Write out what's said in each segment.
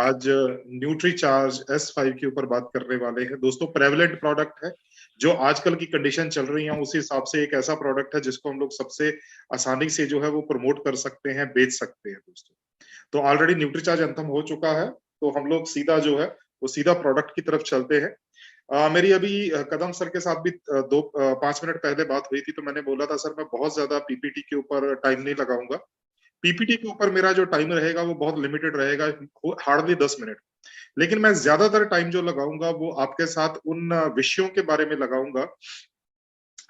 आज nutri charge S5 के ऊपर बात करने वाले हैं दोस्तों। प्रेवलेंट प्रोडक्ट है जो आजकल की कंडीशन चल रही है उस हिसाब से एक ऐसा प्रोडक्ट है जिसको हम लोग सबसे आसानी से जो है वो प्रमोट कर सकते हैं, बेच सकते हैं दोस्तों। तो ऑलरेडी न्यूट्री चार्ज अंतम हो चुका है, तो हम लोग सीधा जो है वो सीधा प्रोडक्ट की तरफ चलते हैं। मेरी अभी कदम सर के साथ भी 5 मिनट पहले बात हुई थी, तो मैंने बोला था सर मैं बहुत ज्यादा पीपीटी के ऊपर टाइम नहीं लगाऊंगा। पीपीटी के ऊपर मेरा जो टाइम रहेगा वो बहुत लिमिटेड रहेगा, हार्डली 10 मिनट। लेकिन मैं ज्यादातर टाइम जो लगाऊंगा वो आपके साथ उन विषयों के बारे में लगाऊंगा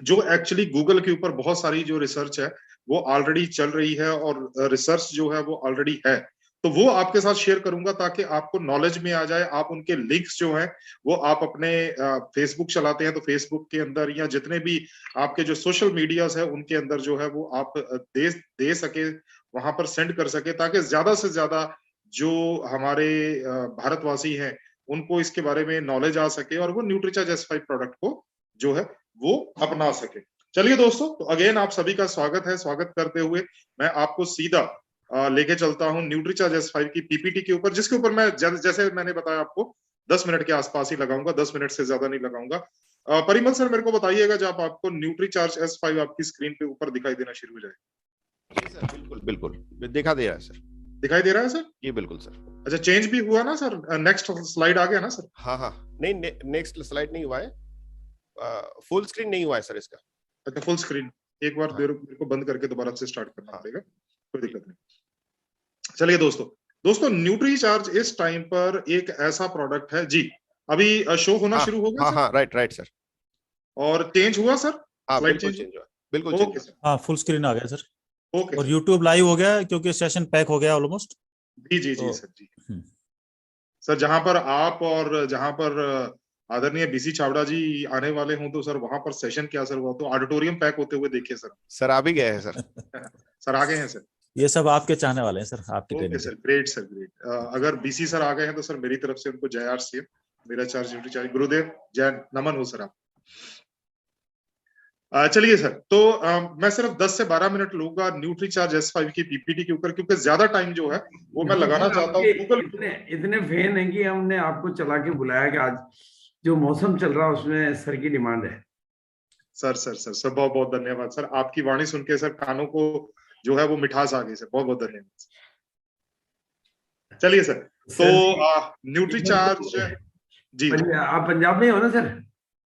जो एक्चुअली गूगल के ऊपर बहुत सारी जो रिसर्च है वो ऑलरेडी चल रही है, और रिसर्च जो है वो ऑलरेडी है। तो वो आपके साथ शेयर करूंगा ताकि आपको नॉलेज में आ जाए। आप उनके लिंक्स जो हैं वो आप अपने फेसबुक चलाते हैं तो फेसबुक के अंदर या जितने भी आपके जो सोशल मीडियाज है उनके अंदर जो है वो आप दे सके, वहां पर सेंड कर सके, ताकि ज्यादा से ज्यादा जो हमारे भारतवासी हैं उनको इसके बारे में नॉलेज आ सके और वो न्यूट्रीचार्ज S5 प्रोडक्ट को जो है वो अपना सके। चलिए दोस्तों, तो अगेन आप सभी का स्वागत है। स्वागत करते हुए मैं आपको सीधा लेके चलता हूं न्यूट्रीचार्ज S5 की पीपीटी के ऊपर, जिसके ऊपर मैं जैसे मैंने बताया आपको 10 मिनट के आसपास ही लगाऊंगा, 10 मिनट से ज्यादा नहीं लगाऊंगा। परिमल सर मेरे को बताइएगा जब आपको न्यूट्रीचार्ज S5 आपकी स्क्रीन पे ऊपर दिखाई देना शुरू हो जाए। जी सर, बिल्कुल बिल्कुल दिखा दे रहा है सर। दिखाई दे रहा है सर? जी बिल्कुल सर। अच्छा, चेंज भी हुआ ना सर? नेक्स्ट स्लाइड आ गया ना सर? हाँ हाँ, नहीं नेक्स्ट स्लाइड नहीं हुआ है, फुल स्क्रीन नहीं हुआ है सर इसका। अच्छा, फुल स्क्रीन एक बार हाँ। मेरे को बंद करके दोबारा से स्टार्ट करना पड़ेगा, कोई दिक्कत नहीं। चलिए दोस्तों न्यूट्री चार्ज इस टाइम पर एक ऐसा प्रोडक्ट है जी। अभी शो होना शुरू हो गया हाँ सर? हाँ, राइट सर। और चेंज हुआ सर? हाँ स्लाइड बिल्कुल चेंज चेंज हुआ, बिल्कुल ओके चेंज सर। हाँ, फुल स्क्रीन आ गया सर। ओके और सर। YouTube लाइव हो गया क्योंकि सेशन पैक हो गया ऑलमोस्ट। जी जी जी सर जी। सर जहां पर आप और जहां पर आदरणीय बीसी छावड़ा जी आने वाले हों तो सर वहां पर सेशन क्या सर, वो तो ऑडिटोरियम पैक होते हुए देखिए सर। सर आ भी गए हैं सर। सर आ गए हैं सर? ये सब आपके चाहने वाले हैं सर, आपकी okay training sir, great sir, great. अगर बीसी सर आ गए हैं तो सर मेरी तरफ से उनको जय आर मेरा चार्ज ड्यूटी चार्ज गुरुदेव जय नमन हो सर आप। चलिए सर, तो मैं सिर्फ 10 से 12 मिनट लूंगा न्यूट्री चार्ज S5 की पीपीटी के ऊपर, क्योंकि ज्यादा टाइम जो है वो मैं लगाना चाहता हूँ। गूगल इतने फैन है कि हमने आपको चला के बुलाया कि आज जो मौसम चल रहा है उसमें सर की डिमांड है। सर सर सर सर बहुत बहुत धन्यवाद सर, आपकी वाणी सुन के सर कानों को जो है वो मिठास आ गई सर, बहुत बहुत धन्यवाद। चलिए सर, तो न्यूट्री चार्ज जी आप पंजाब में हो ना सर?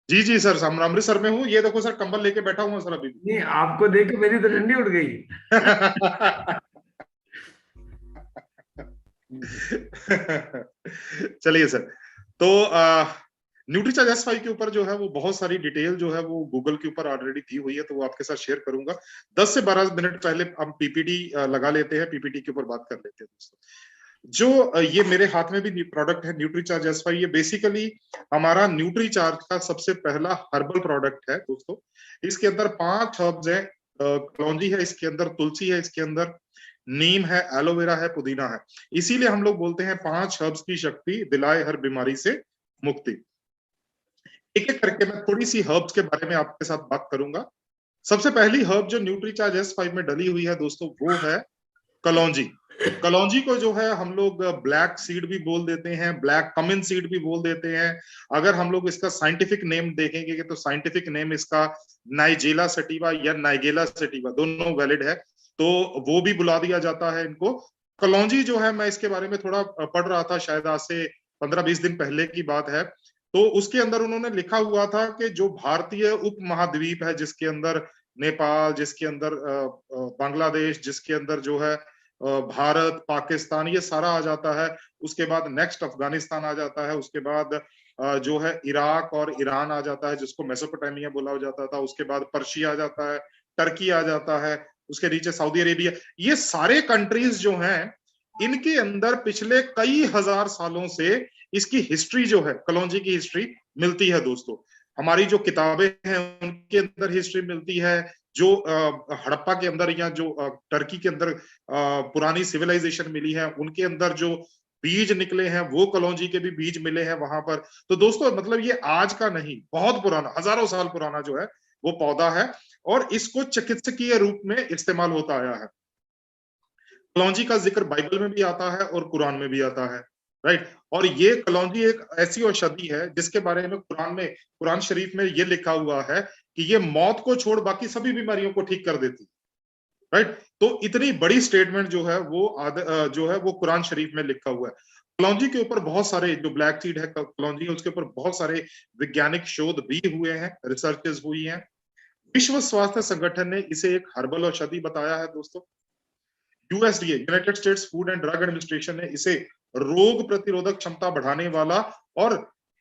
जी जी सर, हम अमृतसर में हूँ। ये देखो सर, कंबल लेके बैठा हुआ सर अभी। नहीं, आपको देख के मेरी तो ठंडी उड़ गई। चलिए सर, तो न्यूट्रीचार्ज S5 के ऊपर जो है वो बहुत सारी डिटेल जो है वो गूगल के ऊपर ऑलरेडी दी हुई है, तो वो आपके साथ शेयर करूंगा। 10 से 12 मिनट पहले हम पीपीटी लगा लेते हैं, पीपीटी के ऊपर बात कर लेते हैं दोस्तों। जो ये मेरे हाथ में भी प्रोडक्ट है न्यूट्रीचार्ज S5, ये बेसिकली हमारा न्यूट्रीचार्ज का सबसे पहला हर्बल प्रोडक्ट है दोस्तों। इसके अंदर 5 हर्ब्स है, कलौंजी है, इसके अंदर तुलसी है, इसके अंदर नीम है, एलोवेरा है, पुदीना है। इसीलिए हम लोग बोलते हैं 5 हर्ब्स की शक्ति दिलाए हर बीमारी से मुक्ति। एक एक करके मैं थोड़ी सी हर्ब्स के बारे में आपके साथ बात करूंगा। सबसे पहली हर्ब जो न्यूट्रीचार्ज S5 में डली हुई है दोस्तों वो है कलौंजी। कलौंजी को जो है हम लोग ब्लैक सीड भी बोल देते हैं, ब्लैक कमिन सीड भी बोल देते हैं। अगर हम लोग इसका साइंटिफिक नेम देखेंगे तो साइंटिफिक नेम इसका नाइजेला सटिवा या नाइगेला सटिवा दोनों वैलिड है, तो वो भी बुला दिया जाता है इनको। कलौंजी जो है, मैं इसके बारे में थोड़ा पढ़ रहा था, शायद आज से 15-20 दिन पहले की बात है, तो उसके अंदर उन्होंने लिखा हुआ था कि जो भारतीय उप महाद्वीप है, जिसके अंदर नेपाल, जिसके अंदर बांग्लादेश, जिसके अंदर जो है भारत, पाकिस्तान, ये सारा आ जाता है। उसके बाद नेक्स्ट अफगानिस्तान आ जाता है, उसके बाद जो है इराक और ईरान आ जाता है, जिसको मेसोपोटामिया बोला जाता था। उसके बाद पर्शिया आ जाता है, टर्की आ जाता है, उसके नीचे सऊदी अरेबिया। ये सारे कंट्रीज जो हैं इनके अंदर पिछले कई हजार सालों से इसकी हिस्ट्री जो है, कलौंजी की हिस्ट्री मिलती है दोस्तों। हमारी जो किताबें हैं उनके अंदर हिस्ट्री मिलती है, जो हड़प्पा के अंदर या जो टर्की के अंदर पुरानी सिविलाइजेशन मिली है उनके अंदर जो बीज निकले हैं वो कलौंजी के भी बीज मिले हैं वहां पर। तो दोस्तों मतलब ये आज का नहीं, बहुत पुराना, हजारों साल पुराना जो है वो पौधा है, और इसको चिकित्सकीय रूप में इस्तेमाल होता आया है। कलौंजी का जिक्र बाइबल में भी आता है और कुरान में भी आता है, राइट। और ये कलौंजी एक ऐसी औषधि है जिसके बारे में कुरान शरीफ में ये लिखा हुआ है कि ये मौत को छोड़ बाकी सभी बीमारियों को ठीक कर देती है, राइट। तो इतनी बड़ी स्टेटमेंट जो है वो कुरान शरीफ में लिखा हुआ है। कलौंजी के ऊपर बहुत सारे, जो ब्लैक सीड है कलौंजी, उसके ऊपर बहुत सारे वैज्ञानिक शोध भी हुए हैं, रिसर्चेस हुई हैं। विश्व स्वास्थ्य संगठन ने इसे एक हर्बल औषधि बताया है दोस्तों। USDA, United states food and drug administration ने इसे रोग प्रतिरोधक क्षमता बढ़ाने वाला और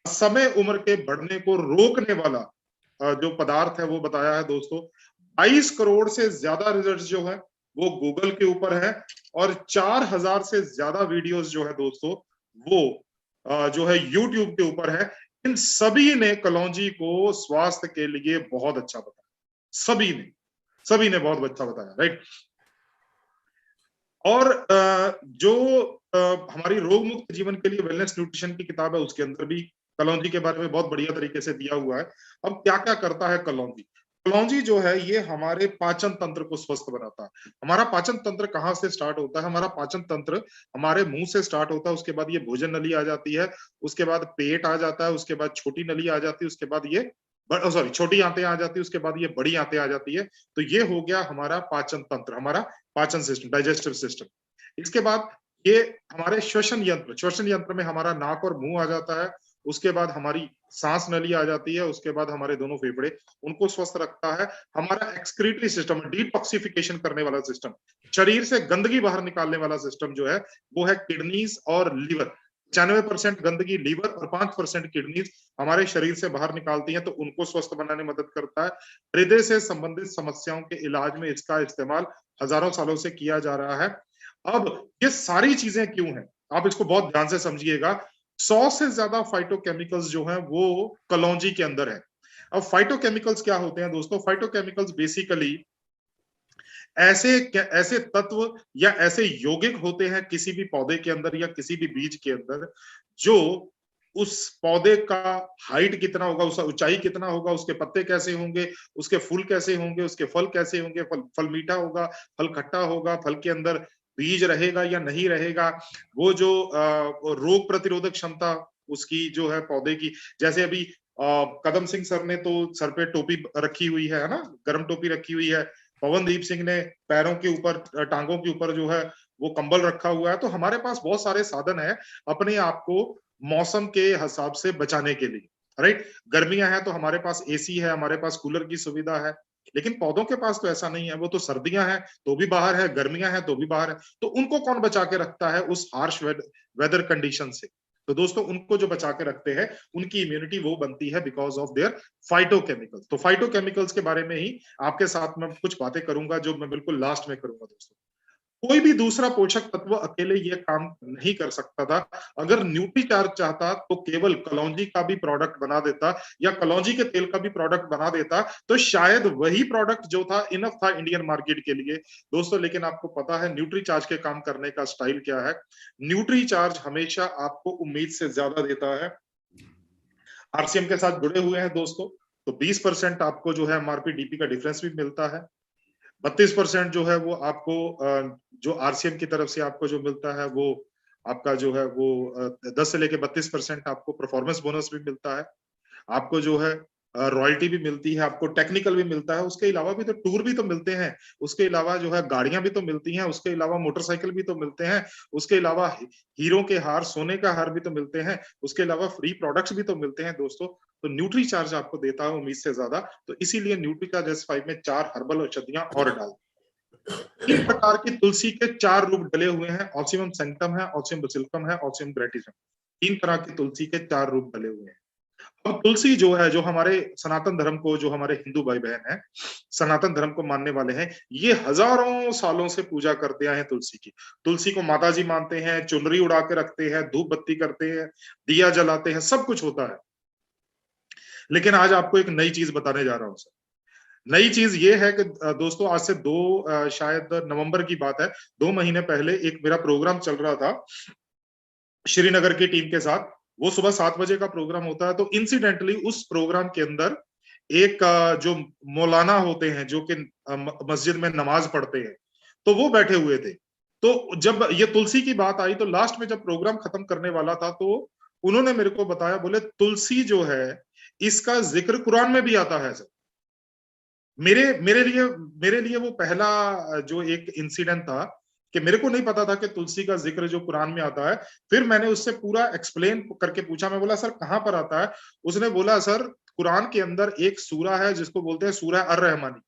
समय उम्र के बढ़ने को रोकने वाला जो पदार्थ है वो बताया है दोस्तों। 22 करोड़ से ज्यादा रिजल्ट जो है वो गूगल के ऊपर है और 4000 से ज्यादा वीडियोस जो है दोस्तों वो जो है यूट्यूब के ऊपर है। इन सभी ने कलौंजी को स्वास्थ्य के लिए बहुत अच्छा बताया, सभी ने बहुत अच्छा बताया, राइट। और जो हमारी रोग मुक्त जीवन के लिए वेलनेस न्यूट्रिशन की किताब है उसके अंदर भी कलौंजी के बारे में बहुत बढ़िया तरीके से दिया हुआ है। अब क्या क्या करता है कलौंजी? कलौंजी जो है ये हमारे पाचन तंत्र को स्वस्थ बनाता है। हमारा पाचन तंत्र कहाँ से स्टार्ट होता है? हमारा पाचन तंत्र हमारे मुंह से स्टार्ट होता है, उसके बाद ये भोजन नली आ जाती है, उसके बाद पेट आ जाता है, उसके बाद छोटी नली आ जाती है, उसके बाद ये छोटी आंतें आ जाती है, उसके बाद ये बड़ी आंतें आ जाती है। तो ये हो गया हमारा पाचन तंत्र, हमारा पाचन सिस्टम, डाइजेस्टिव सिस्टम। इसके बाद ये हमारे श्वसन यंत्र में हमारा नाक और मुंह आ जाता है, उसके बाद हमारी सांस नली आ जाती है, उसके बाद हमारे दोनों फेफड़े, उनको स्वस्थ रखता है। हमारा एक्सक्रीटरी सिस्टम, डिटॉक्सिफिकेशन करने वाला सिस्टम, शरीर से गंदगी बाहर निकालने वाला सिस्टम जो है वो है किडनीज और लीवर। 95% गंदगी लीवर और 5% किडनीज हमारे शरीर से बाहर निकालती हैं, तो उनको स्वस्थ बनाने में मदद करता है। हृदय से संबंधित समस्याओं के इलाज में इसका इस्तेमाल हजारों सालों से किया जा रहा है। अब ये सारी चीजें क्यों हैं, आप इसको बहुत ध्यान से समझिएगा। 100 से ज्यादा फाइटोकेमिकल्स जो हैं वो कलौंजी के अंदर है। अब फाइटोकेमिकल्स क्या होते हैं दोस्तों? फाइटोकेमिकल्स बेसिकली ऐसे तत्व या ऐसे यौगिक होते हैं किसी भी पौधे के अंदर या किसी भी बीज के अंदर, जो उस पौधे का हाइट कितना होगा, उसका ऊंचाई कितना होगा, उसके पत्ते कैसे होंगे, उसके फूल कैसे होंगे, उसके फल कैसे होंगे, फल मीठा होगा, फल खट्टा होगा, फल के अंदर बीज रहेगा या नहीं रहेगा, वो जो रोग प्रतिरोधक क्षमता उसकी जो है पौधे की, जैसे अभी कदम सिंह सर ने तो सर पे टोपी रखी हुई है ना, गर्म टोपी रखी हुई है। पवनदीप सिंह ने पैरों के ऊपर, टांगों के ऊपर जो है वो कंबल रखा हुआ है। तो हमारे पास बहुत सारे साधन है अपने आप को मौसम के हिसाब से बचाने के लिए, राइट। गर्मियां हैं तो हमारे पास एसी है, हमारे पास कूलर की सुविधा है, लेकिन पौधों के पास तो ऐसा नहीं है। वो तो सर्दियां हैं तो भी बाहर है, गर्मियां हैं तो भी बाहर है। तो उनको कौन बचा के रखता है उस हार्श वेदर कंडीशन से? तो दोस्तों उनको जो बचा के रखते हैं उनकी इम्यूनिटी वो बनती है बिकॉज ऑफ देयर फाइटोकेमिकल्स। तो फाइटोकेमिकल्स के बारे में ही आपके साथ में कुछ बातें करूंगा, जो मैं बिल्कुल लास्ट में करूंगा दोस्तों। कोई भी दूसरा पोषक तत्व अकेले ये काम नहीं कर सकता था। अगर न्यूट्रीचार्ज चाहता तो केवल कलौंजी का भी प्रोडक्ट बना देता या कलौंजी के तेल का भी प्रोडक्ट बना देता, तो शायद वही प्रोडक्ट जो था इनफ था इंडियन मार्केट के लिए दोस्तों। लेकिन आपको पता है न्यूट्रीचार्ज के काम करने का स्टाइल क्या है? न्यूट्रीचार्ज हमेशा आपको उम्मीद से ज्यादा देता है। आरसीएम के साथ जुड़े हुए हैं दोस्तों, तो 20% आपको जो है एमआरपी डीपी का डिफरेंस भी मिलता है। 32% जो है वो आपको जो आरसीएम की तरफ से आपको जो मिलता है वो आपका जो है वो 10 से लेके 32% आपको परफॉर्मेंस बोनस भी मिलता है। आपको जो है रॉयल्टी भी मिलती है, आपको टेक्निकल भी मिलता है, उसके अलावा भी तो टूर भी तो मिलते हैं, उसके अलावा जो है गाड़ियां भी तो मिलती हैं, उसके अलावा मोटरसाइकिल भी तो मिलते हैं, उसके अलावा हीरो के हार, सोने का हार भी तो मिलते हैं, उसके अलावा फ्री प्रोडक्ट्स भी तो मिलते हैं दोस्तों। तो न्यूट्री चार्ज आपको देता है उम्मीद से ज्यादा। तो इसीलिए न्यूट्री चार्ज S5 में 4 हर्बल औषधियां और डाल, 3 प्रकार की तुलसी के 4 रूप डले हुए हैं। ऑक्सीमम सैंक्टम है, ऑक्सीमम बसिलिकम है, ऑक्सीमम ग्रेटिसम। 3 तरह की तुलसी के 4 रूप डले हुए हैं। अब तुलसी जो है, जो हमारे सनातन धर्म को, जो हमारे हिंदू भाई बहन है सनातन धर्म को मानने वाले हैं, ये हजारों सालों से पूजा करते आए हैं तुलसी की। तुलसी को माता जी मानते हैं, चुनरी उड़ा के रखते हैं, धूप बत्ती करते हैं, दिया जलाते हैं, सब कुछ होता है। लेकिन आज आपको एक नई चीज बताने जा रहा हूं सर। नई चीज ये है कि दोस्तों आज से शायद नवंबर की बात है, 2 महीने पहले एक मेरा प्रोग्राम चल रहा था श्रीनगर की टीम के साथ। वो सुबह 7 बजे का प्रोग्राम होता है। तो इंसिडेंटली उस प्रोग्राम के अंदर एक जो मौलाना होते हैं, जो कि मस्जिद में नमाज पढ़ते हैं, तो वो बैठे हुए थे। तो जब ये तुलसी की बात आई तो लास्ट में जब प्रोग्राम खत्म करने वाला था तो उन्होंने मेरे को बताया, बोले तुलसी जो है इसका जिक्र कुरान में भी आता है सर। मेरे मेरे लिए वो पहला जो एक इंसिडेंट था कि मेरे को नहीं पता था कि तुलसी का जिक्र जो कुरान में आता है। फिर मैंने उससे पूरा एक्सप्लेन करके पूछा, मैं बोला सर कहां पर आता है? उसने बोला सर कुरान के अंदर एक सूरा है जिसको बोलते हैं सूरह अर-रहमानी।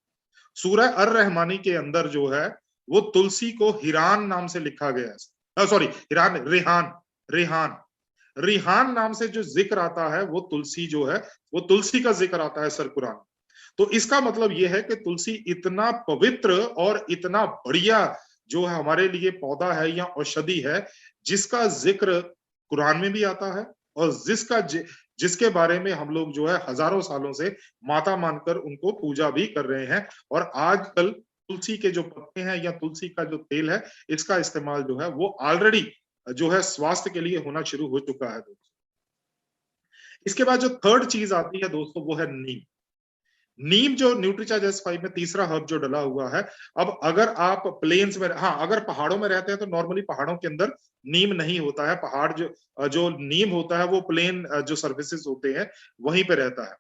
सूरह अर-रहमानी के अंदर जो है वो तुलसी को हिरान नाम से लिखा गया है। सॉरी हिरान, रेहान, रेहान, रिहान नाम से जो जिक्र आता है वो तुलसी जो है वो तुलसी का जिक्र आता है सर कुरान। तो इसका मतलब ये है कि तुलसी इतना पवित्र और इतना बढ़िया जो है हमारे लिए पौधा है या औषधि है, जिसका जिक्र कुरान में भी आता है और जिसके बारे में हम लोग जो है हजारों सालों से माता मानकर उनको पूजा भी कर रहे हैं। और आजकल तुलसी के जो पत्ते हैं या तुलसी का जो तेल है, इसका इस्तेमाल जो है वो ऑलरेडी जो है स्वास्थ्य के लिए होना शुरू हो चुका है दोस्तों। इसके बाद जो थर्ड चीज आती है दोस्तों वो है नीम। नीम जो न्यूट्रीचार्ज S5 में तीसरा हर्ब जो डला हुआ है। अब अगर आप प्लेन्स में, हाँ अगर पहाड़ों में रहते हैं तो नॉर्मली पहाड़ों के अंदर नीम नहीं होता है। पहाड़ जो नीम होता है वो प्लेन जो सर्फेसिस होते हैं वहीं पे रहता है।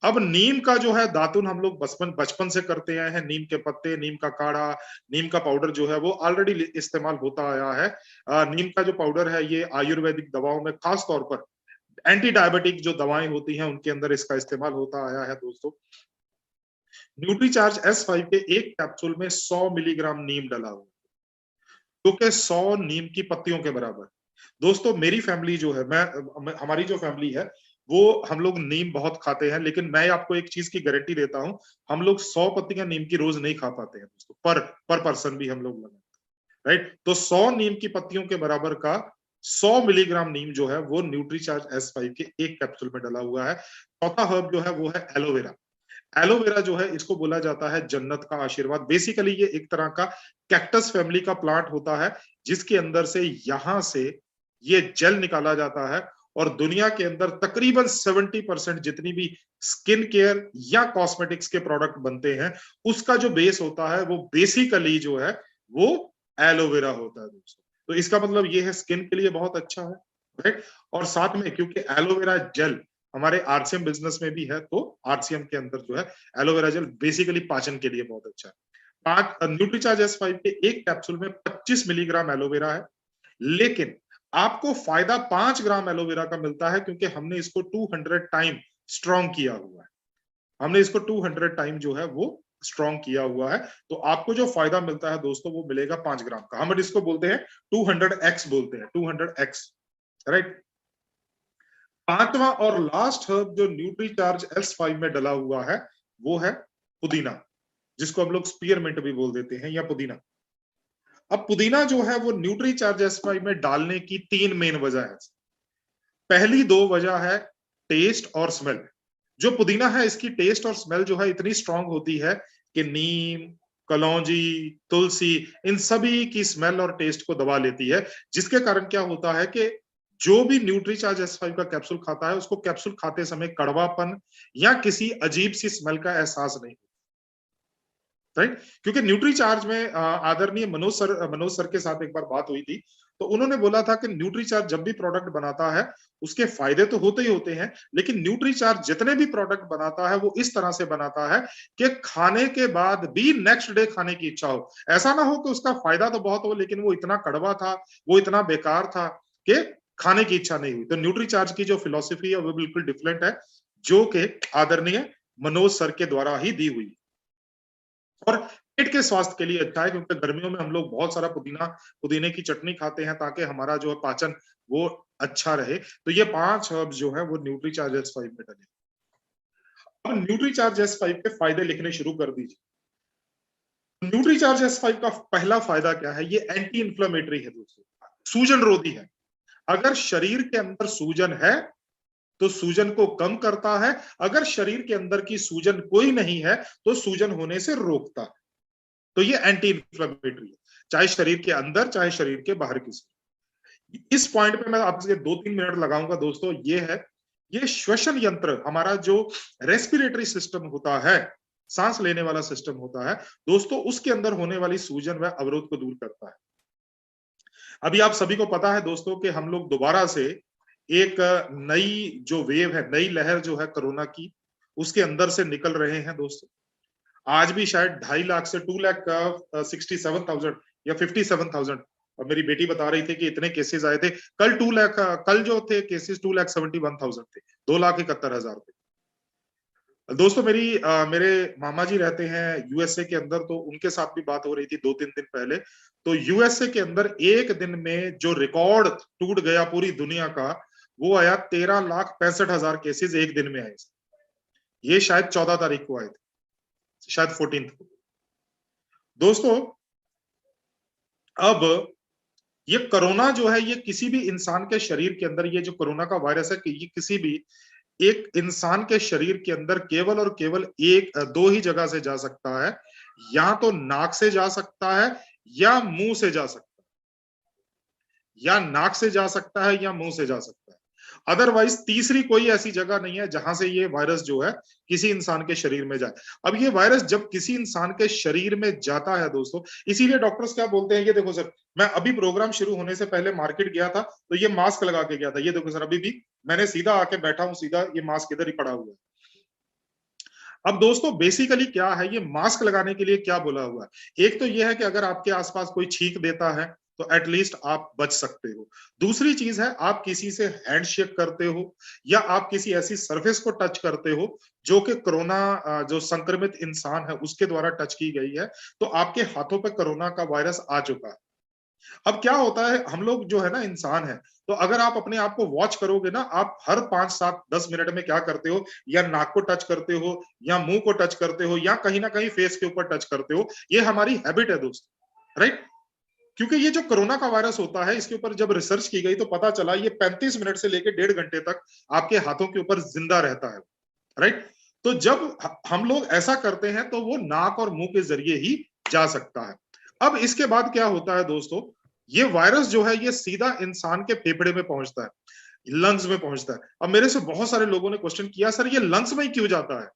अब नीम का जो है दातुन हम लोग बचपन से करते आए हैं। नीम के पत्ते, नीम का काढ़ा, नीम का पाउडर जो है वो ऑलरेडी इस्तेमाल होता आया है। नीम का जो पाउडर है ये आयुर्वेदिक दवाओं में, खास तौर पर एंटी डायबिटिक जो दवाएं होती हैं उनके अंदर इसका इस्तेमाल होता आया है दोस्तों। न्यूट्रीचार्ज S5 के एक कैप्सूल में 100 मिलीग्राम नीम डला हुआ, जो कि 100 नीम की पत्तियों के बराबर। दोस्तों मेरी फैमिली जो है, हमारी जो फैमिली है वो हम लोग नीम बहुत खाते हैं, लेकिन मैं आपको एक चीज की गारंटी देता हूं, हम लोग 100 पत्तियां नीम की रोज नहीं खा पाते हैं दोस्तों, पर पर्सन भी हम लोग लगाते, राइट। तो 100 नीम की पत्तियों के बराबर का 100 मिलीग्राम नीम जो है वो न्यूट्रीचार्ज S5 के एक कैप्सूल में डला हुआ है। चौथा हर्ब जो है वो है एलोवेरा। एलोवेरा जो है इसको बोला जाता है जन्नत का आशीर्वाद। बेसिकली ये एक तरह का कैक्टस फैमिली का प्लांट होता है, जिसके अंदर से यहां से ये जेल निकाला जाता है और दुनिया के अंदर तकरीबन 70% जितनी भी स्किन केयर या कॉस्मेटिक्स के प्रोडक्ट बनते हैं उसका जो बेस होता है वो बेसिकली जो है वो एलोवेरा होता है दोस्तों। तो इसका मतलब ये है स्किन के लिए बहुत अच्छा है, राइट। और साथ में क्योंकि एलोवेरा जेल हमारे आरसीएम बिजनेस में भी है, तो आरसीएम के अंदर जो है एलोवेरा जेल बेसिकली पाचन के लिए बहुत अच्छा है। न्यूट्रीचार्ज S5 के एक कैप्सूल में 25 मिलीग्राम एलोवेरा है, लेकिन आपको फायदा 5 ग्राम एलोवेरा का मिलता है क्योंकि हमने इसको 200 टाइम स्ट्रॉन्ग किया हुआ है। हमने इसको 200 टाइम जो है वो स्ट्रॉन्ग किया हुआ है, तो आपको जो फायदा मिलता है दोस्तों वो मिलेगा 5 ग्राम का। हम इसको बोलते हैं 200x बोलते हैं, 200x, राइट। पांचवा और लास्ट हर्ब जो न्यूट्रीचार्ज S5 में डला हुआ है वो है पुदीना, जिसको हम लोग स्पीयरमिंट भी बोल देते हैं या पुदीना। अब पुदीना जो है वो न्यूट्रीचार्ज S5 में डालने की 3 मेन वजह है। पहली 2 वजह है टेस्ट और स्मेल। जो पुदीना है इसकी टेस्ट और स्मेल जो है इतनी स्ट्रांग होती है कि नीम, कलौंजी, तुलसी इन सभी की स्मेल और टेस्ट को दबा लेती है, जिसके कारण क्या होता है कि जो भी न्यूट्रीचार्ज S5 का कैप्सूल खाता है उसको कैप्सूल खाते समय कड़वापन या किसी अजीब सी स्मेल का एहसास नहीं, राइट। क्योंकि न्यूट्रीचार्ज में आदरणीय मनोज सर के साथ एक बार बात हुई थी, तो उन्होंने बोला था कि न्यूट्रीचार्ज जब भी प्रोडक्ट बनाता है उसके फायदे तो होते ही होते हैं, लेकिन न्यूट्रीचार्ज जितने भी प्रोडक्ट बनाता है वो इस तरह से बनाता है कि खाने के बाद भी नेक्स्ट डे खाने की इच्छा हो। ऐसा ना हो कि उसका फायदा तो बहुत हो लेकिन वो इतना कड़वा था, वो इतना बेकार था कि खाने की इच्छा नहीं हुई। तो न्यूट्रीचार्ज की जो फिलॉसफी है वो बिल्कुल डिफरेंट है, जो कि आदरणीय मनोज सर के द्वारा ही दी हुई। और पेट के स्वास्थ्य के लिए अच्छा है, क्योंकि गर्मियों में हम लोग बहुत सारा पुदीने की चटनी खाते हैं ताकि हमारा जो है पाचन वो अच्छा रहे। तो ये 5 हर्ब्स जो है वो न्यूट्रीचार्ज S5 में डले। अब न्यूट्रीचार्ज S5 के फायदे लिखने शुरू कर दीजिए। न्यूट्रीचार्ज S5 का पहला फायदा क्या है? ये एंटी इंफ्लेमेटरी है दोस्तों, सूजन रोधी है। अगर शरीर के अंदर सूजन है तो सूजन को कम करता है, अगर शरीर के अंदर की सूजन कोई नहीं है तो सूजन होने से रोकता है। तो ये एंटी इंफ्लेमेटरी है, चाहे शरीर के अंदर चाहे शरीर के बाहर की। इस पॉइंट पे मैं आपसे 2-3 मिनट लगाऊंगा दोस्तों। ये है, ये श्वसन यंत्र, हमारा जो रेस्पिरेटरी सिस्टम होता है, सांस लेने वाला सिस्टम होता है दोस्तों, उसके अंदर होने वाली सूजन व अवरोध को दूर करता है। अभी आप सभी को पता है दोस्तों कि हम लोग दोबारा से एक नई जो वेव है, नई लहर जो है कोरोना की, उसके अंदर से निकल रहे हैं दोस्तों। आज भी शायद 2.5 लाख से 2,67,000 या 57,000, और मेरी बेटी बता रही थी कि इतने केसेस आए थे। कल 2 लाख, कल जो थे केसेस 2,71,000 थे, 2,71,000 थे दोस्तों। मेरे मामा जी रहते हैं यूएसए के अंदर, तो उनके साथ भी बात हो रही थी 2-3 दिन पहले। तो यूएसए के अंदर एक दिन में जो रिकॉर्ड टूट गया पूरी दुनिया का, वो आया 13,65,000 केसेस एक दिन में आए। ये शायद 14 तारीख को आए थे, शायद 14 को। दोस्तों अब ये कोरोना जो है, ये किसी भी इंसान के शरीर के अंदर, ये जो कोरोना का वायरस है कि ये किसी भी एक इंसान के शरीर के अंदर केवल और केवल दो ही जगह से जा सकता है, या तो नाक से जा सकता है या मुंह से जा सकता है, या नाक से जा सकता है या मुंह से जा सकता है। अदरवाइज तीसरी कोई ऐसी जगह नहीं है जहां से ये वायरस जो है किसी इंसान के शरीर में जाए। अब ये वायरस जब किसी इंसान के शरीर में जाता है दोस्तों, इसीलिए डॉक्टर्स क्या बोलते हैं, ये देखो सर, मैं अभी प्रोग्राम शुरू होने से पहले मार्केट गया था तो ये मास्क लगा के गया था, ये देखो सर, अभी भी मैंने सीधा आके बैठा हूं, सीधा ये मास्क इधर ही पड़ा हुआ है। अब दोस्तों बेसिकली क्या है, ये मास्क लगाने के लिए क्या बोला हुआ है? एक तो ये है कि अगर आपके आसपास कोई छींक देता है तो एटलीस्ट आप बच सकते हो। दूसरी चीज है, आप किसी से हैंडशेक करते हो या आप किसी ऐसी सरफेस को टच करते हो जो कि कोरोना जो संक्रमित इंसान है उसके द्वारा टच की गई है, तो आपके हाथों पे कोरोना का वायरस आ चुका है। अब क्या होता है, हम लोग जो है ना इंसान है, तो अगर आप अपने आप को वॉच करोगे ना, आप हर 5, 7, 10 मिनट में क्या करते हो, या नाक को टच करते हो या मुंह को टच करते हो या कहीं ना कहीं फेस के ऊपर टच करते हो। ये हमारी हैबिट है दोस्तों, राइट? क्योंकि ये जो कोरोना का वायरस होता है, इसके ऊपर जब रिसर्च की गई तो पता चला ये 35 मिनट से लेकर 1.5 घंटे तक आपके हाथों के ऊपर जिंदा रहता है, राइट? तो जब हम लोग ऐसा करते हैं तो वो नाक और मुंह के जरिए ही जा सकता है। अब इसके बाद क्या होता है दोस्तों, ये वायरस जो है ये सीधा इंसान के फेफड़े में पहुंचता है, लंग्स में पहुंचता है। अब मेरे से बहुत सारे लोगों ने क्वेश्चन किया, सर ये लंग्स में ही क्यों जाता है,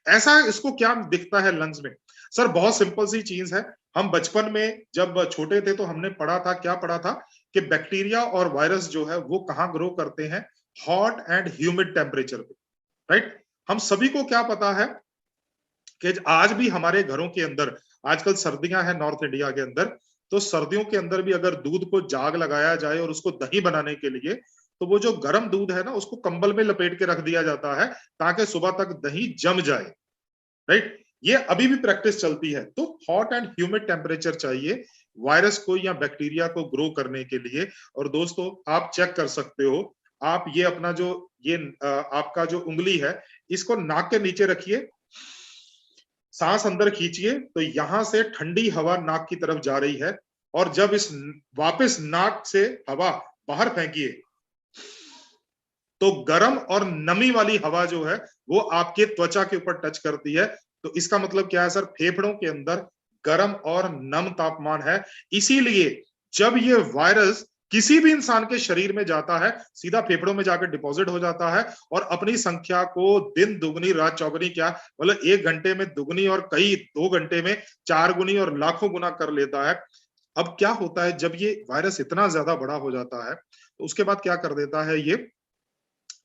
ऐसा इसको क्या दिखता है लंग्स में? सर बहुत सिंपल सी चीज है, हम बचपन में जब छोटे थे तो हमने पढ़ा था, क्या पढ़ा था, कि बैक्टीरिया और वायरस जो है वो कहाँ ग्रो करते हैं, हॉट एंड ह्यूमिड टेम्परेचर पे, राइट? हम सभी को क्या पता है कि आज भी हमारे घरों के अंदर, आजकल सर्दियां हैं नॉर्थ इंडिया के अंदर, तो सर्दियों के अंदर भी अगर दूध को जाग लगाया जाए और उसको दही बनाने के लिए, तो वो जो गर्म दूध है ना उसको कंबल में लपेट के रख दिया जाता है ताकि सुबह तक दही जम जाए, राइट? ये अभी भी प्रैक्टिस चलती है। तो हॉट एंड ह्यूमिड टेम्परेचर चाहिए वायरस को या बैक्टीरिया को ग्रो करने के लिए। और दोस्तों आप चेक कर सकते हो, आप ये अपना जो ये आपका जो उंगली है, इसको नाक के नीचे रखिए, सांस अंदर खींचिए, तो यहां से ठंडी हवा नाक की तरफ जा रही है, और जब इस वापस नाक से हवा बाहर फेंकिए तो गर्म और नमी वाली हवा जो है वो आपके त्वचा के ऊपर टच करती है। तो इसका मतलब क्या है सर, फेफड़ों के अंदर गर्म और नम तापमान है। इसीलिए जब ये वायरस किसी भी इंसान के शरीर में जाता है, सीधा फेफड़ों में जाकर डिपॉजिट हो जाता है और अपनी संख्या को दिन दुगनी रात चौगुनी, क्या मतलब 1 घंटे में दुगनी और कई 2 घंटे में 4 गुनी और लाखों गुना कर लेता है। अब क्या होता है, जब ये वायरस इतना ज्यादा बड़ा हो जाता है तो उसके बाद क्या कर देता है, ये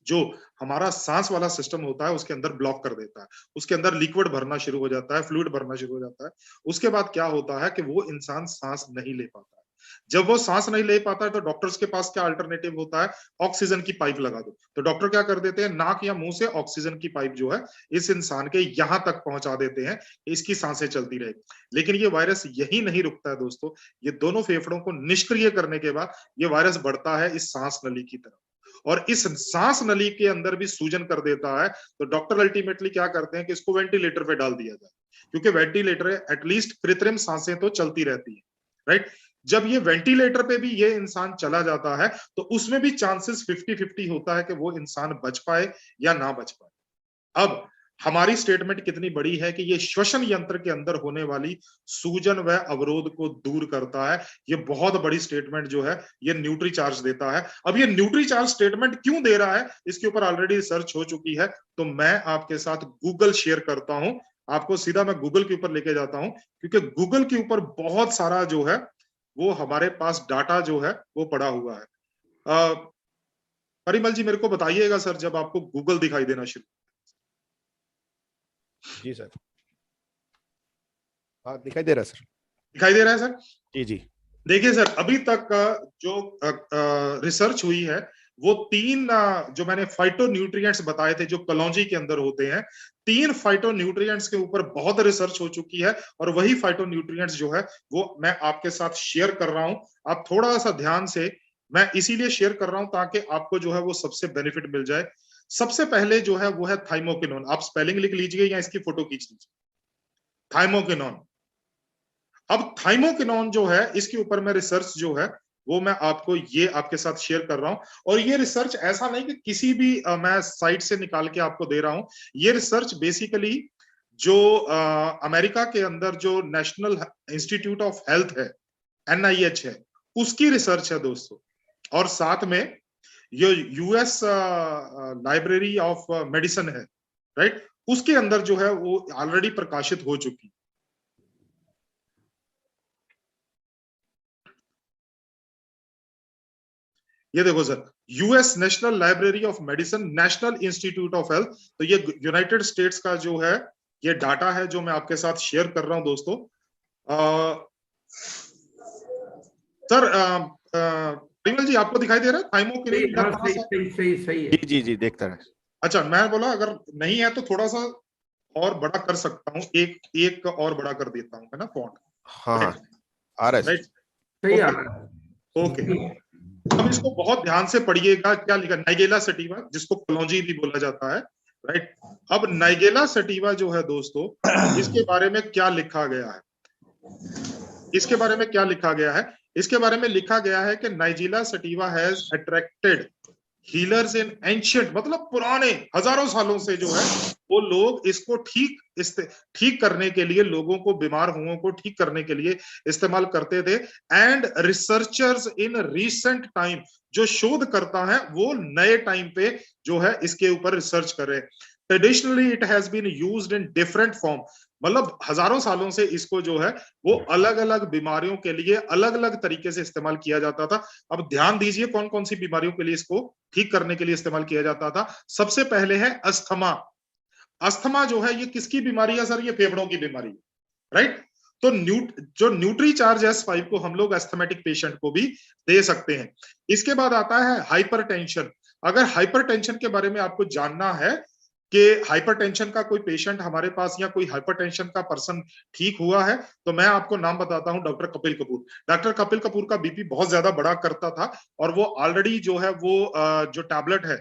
जो हमारा सांस वाला सिस्टम होता है उसके अंदर ब्लॉक कर देता है, उसके अंदर लिक्विड भरना शुरू हो जाता है, फ्लूइड भरना शुरू हो जाता है। उसके बाद क्या होता है कि वो इंसान सांस नहीं ले पाता है। जब वो सांस नहीं ले पाता है तो डॉक्टर्स के पास क्या अल्टरनेटिव होता है, ऑक्सीजन की पाइप लगा दो। तो डॉक्टर क्या कर देते हैं, नाक या मुंह से ऑक्सीजन की पाइप जो है इस इंसान के यहां तक पहुंचा देते हैं, इसकी सांसें चलती रहे। लेकिन ये वायरस यही नहीं रुकता है दोस्तों, ये दोनों फेफड़ों को निष्क्रिय करने के बाद ये वायरस बढ़ता है इस सांस नली की तरफ, और इस सांस नली के अंदर भी सूजन कर देता है। तो डॉक्टर अल्टीमेटली क्या करते हैं कि इसको वेंटिलेटर पे डाल दिया जाए, क्योंकि वेंटिलेटर एटलीस्ट कृत्रिम सांसें तो चलती रहती है, राइट? जब ये वेंटिलेटर पे भी ये इंसान चला जाता है तो उसमें भी चांसेस 50-50 होता है कि वो इंसान बच पाए या ना बच पाए। अब हमारी स्टेटमेंट कितनी बड़ी है कि ये श्वसन यंत्र के अंदर होने वाली सूजन व अवरोध को दूर करता है। ये बहुत बड़ी स्टेटमेंट जो है ये न्यूट्री चार्ज देता है। अब ये न्यूट्री चार्ज स्टेटमेंट क्यों दे रहा है, इसके ऊपर ऑलरेडी रिसर्च हो चुकी है, तो मैं आपके साथ गूगल शेयर करता हूं, आपको सीधा मैं गूगल के ऊपर लेके जाता हूं, क्योंकि गूगल के ऊपर बहुत सारा जो है वो हमारे पास डाटा जो है वो पड़ा हुआ है। परिमल जी मेरे को बताइएगा सर जब आपको गूगल दिखाई देना शुरू। जी सर, हाँ दिखाई दे रहा है सर। दिखाई दे रहा है सर? जी जी। देखिए सर, अभी तक जो रिसर्च हुई है वो 3 जो मैंने फाइटो न्यूट्रिएंट्स बताए थे जो कलौंजी के अंदर होते हैं, 3 फाइटो न्यूट्रिएंट्स के ऊपर बहुत रिसर्च हो चुकी है और वही फाइटो न्यूट्रिएंट्स जो है वो मैं आपके साथ शेयर कर रहा हूं। आप थोड़ा सा ध्यान से, मैं इसीलिए शेयर कर रहा हूं ताकि आपको जो है वो सबसे बेनिफिट मिल जाए। सबसे पहले जो है वो है थाइमोकिनोन। आप स्पेलिंग लिख लीजिए या इसकी फोटो खींच लीजिए, थाइमोकिनोन। अब थाइमोकिनोन जो है इसके ऊपर मैं रिसर्च जो है वो मैं आपको ये आपके साथ शेयर कर रहा हूं। और ये रिसर्च ऐसा नहीं कि किसी भी मैं साइट से निकाल के आपको दे रहा हूं। ये रिसर्च बेसिकली जो अमेरिका के अंदर जो नेशनल इंस्टीट्यूट ऑफ हेल्थ है, NIH है, उसकी रिसर्च है दोस्तों। और साथ में ये US लाइब्रेरी ऑफ मेडिसिन है, राइट, उसके अंदर जो है वो ऑलरेडी प्रकाशित हो चुकी। ये देखो sir, US national library of medicine, national institute of health. तो ये यूनाइटेड स्टेट्स का जो है ये डाटा है जो मैं आपके साथ शेयर कर रहा हूं दोस्तों। सर परिमल जी आपको दिखाई दे रहा है थाइमोकिनोन? सही है। जी जी जी, देखता है। अच्छा, मैं बोला अगर नहीं है तो थोड़ा सा और बड़ा कर सकता हूँ, एक और बड़ा कर देता हूँ, है ना, फॉन्ट। हाँ हाँ, आ रहा है राइट, सही आ रहा है। ओके। अब इसको बहुत ध्यान से पढ़िएगा, क्या लिखा, नाइगेला सटिवा, जिसको कलौंजी भी बोला जाता है, राइट। अब नाइगेला सटिवा जो है दोस्तों, इसके बारे में क्या लिखा गया है? इसके बारे में क्या लिखा गया है? इसके बारे में लिखा गया है कि nigella sativa has attracted healers in ancient, मतलब पुराने हजारों सालों से जो है वो लोग इसको ठीक करने के लिए, लोगों को, बीमार हुओं को ठीक करने के लिए इस्तेमाल करते थे। And researchers in recent time, जो शोध करता है वो नए टाइम पे जो है इसके ऊपर रिसर्च कर रहे हैं। Traditionally it has been used in different form, मतलब हजारों सालों से इसको जो है वो अलग अलग बीमारियों के लिए अलग अलग तरीके से इस्तेमाल किया जाता था। अब ध्यान दीजिए कौन कौन सी बीमारियों के लिए इसको ठीक करने के लिए इस्तेमाल किया जाता था। सबसे पहले है अस्थमा। अस्थमा जो है ये किसकी बीमारी है सर? ये फेफड़ों की बीमारी है, राइट। तो जो न्यूट्रीचार्ज S5 को हम लोग एस्थमेटिक पेशेंट को भी दे सकते हैं। इसके बाद आता है हाइपरटेंशन। अगर हाइपरटेंशन के बारे में आपको जानना है कि हाइपरटेंशन का कोई पेशेंट हमारे पास या कोई हाइपरटेंशन का पर्सन ठीक हुआ है, तो मैं आपको नाम बताता हूं, डॉक्टर कपिल कपूर। डॉक्टर कपिल कपूर का बीपी बहुत ज्यादा बढ़ा करता था और वो ऑलरेडी जो है वो जो टैबलेट है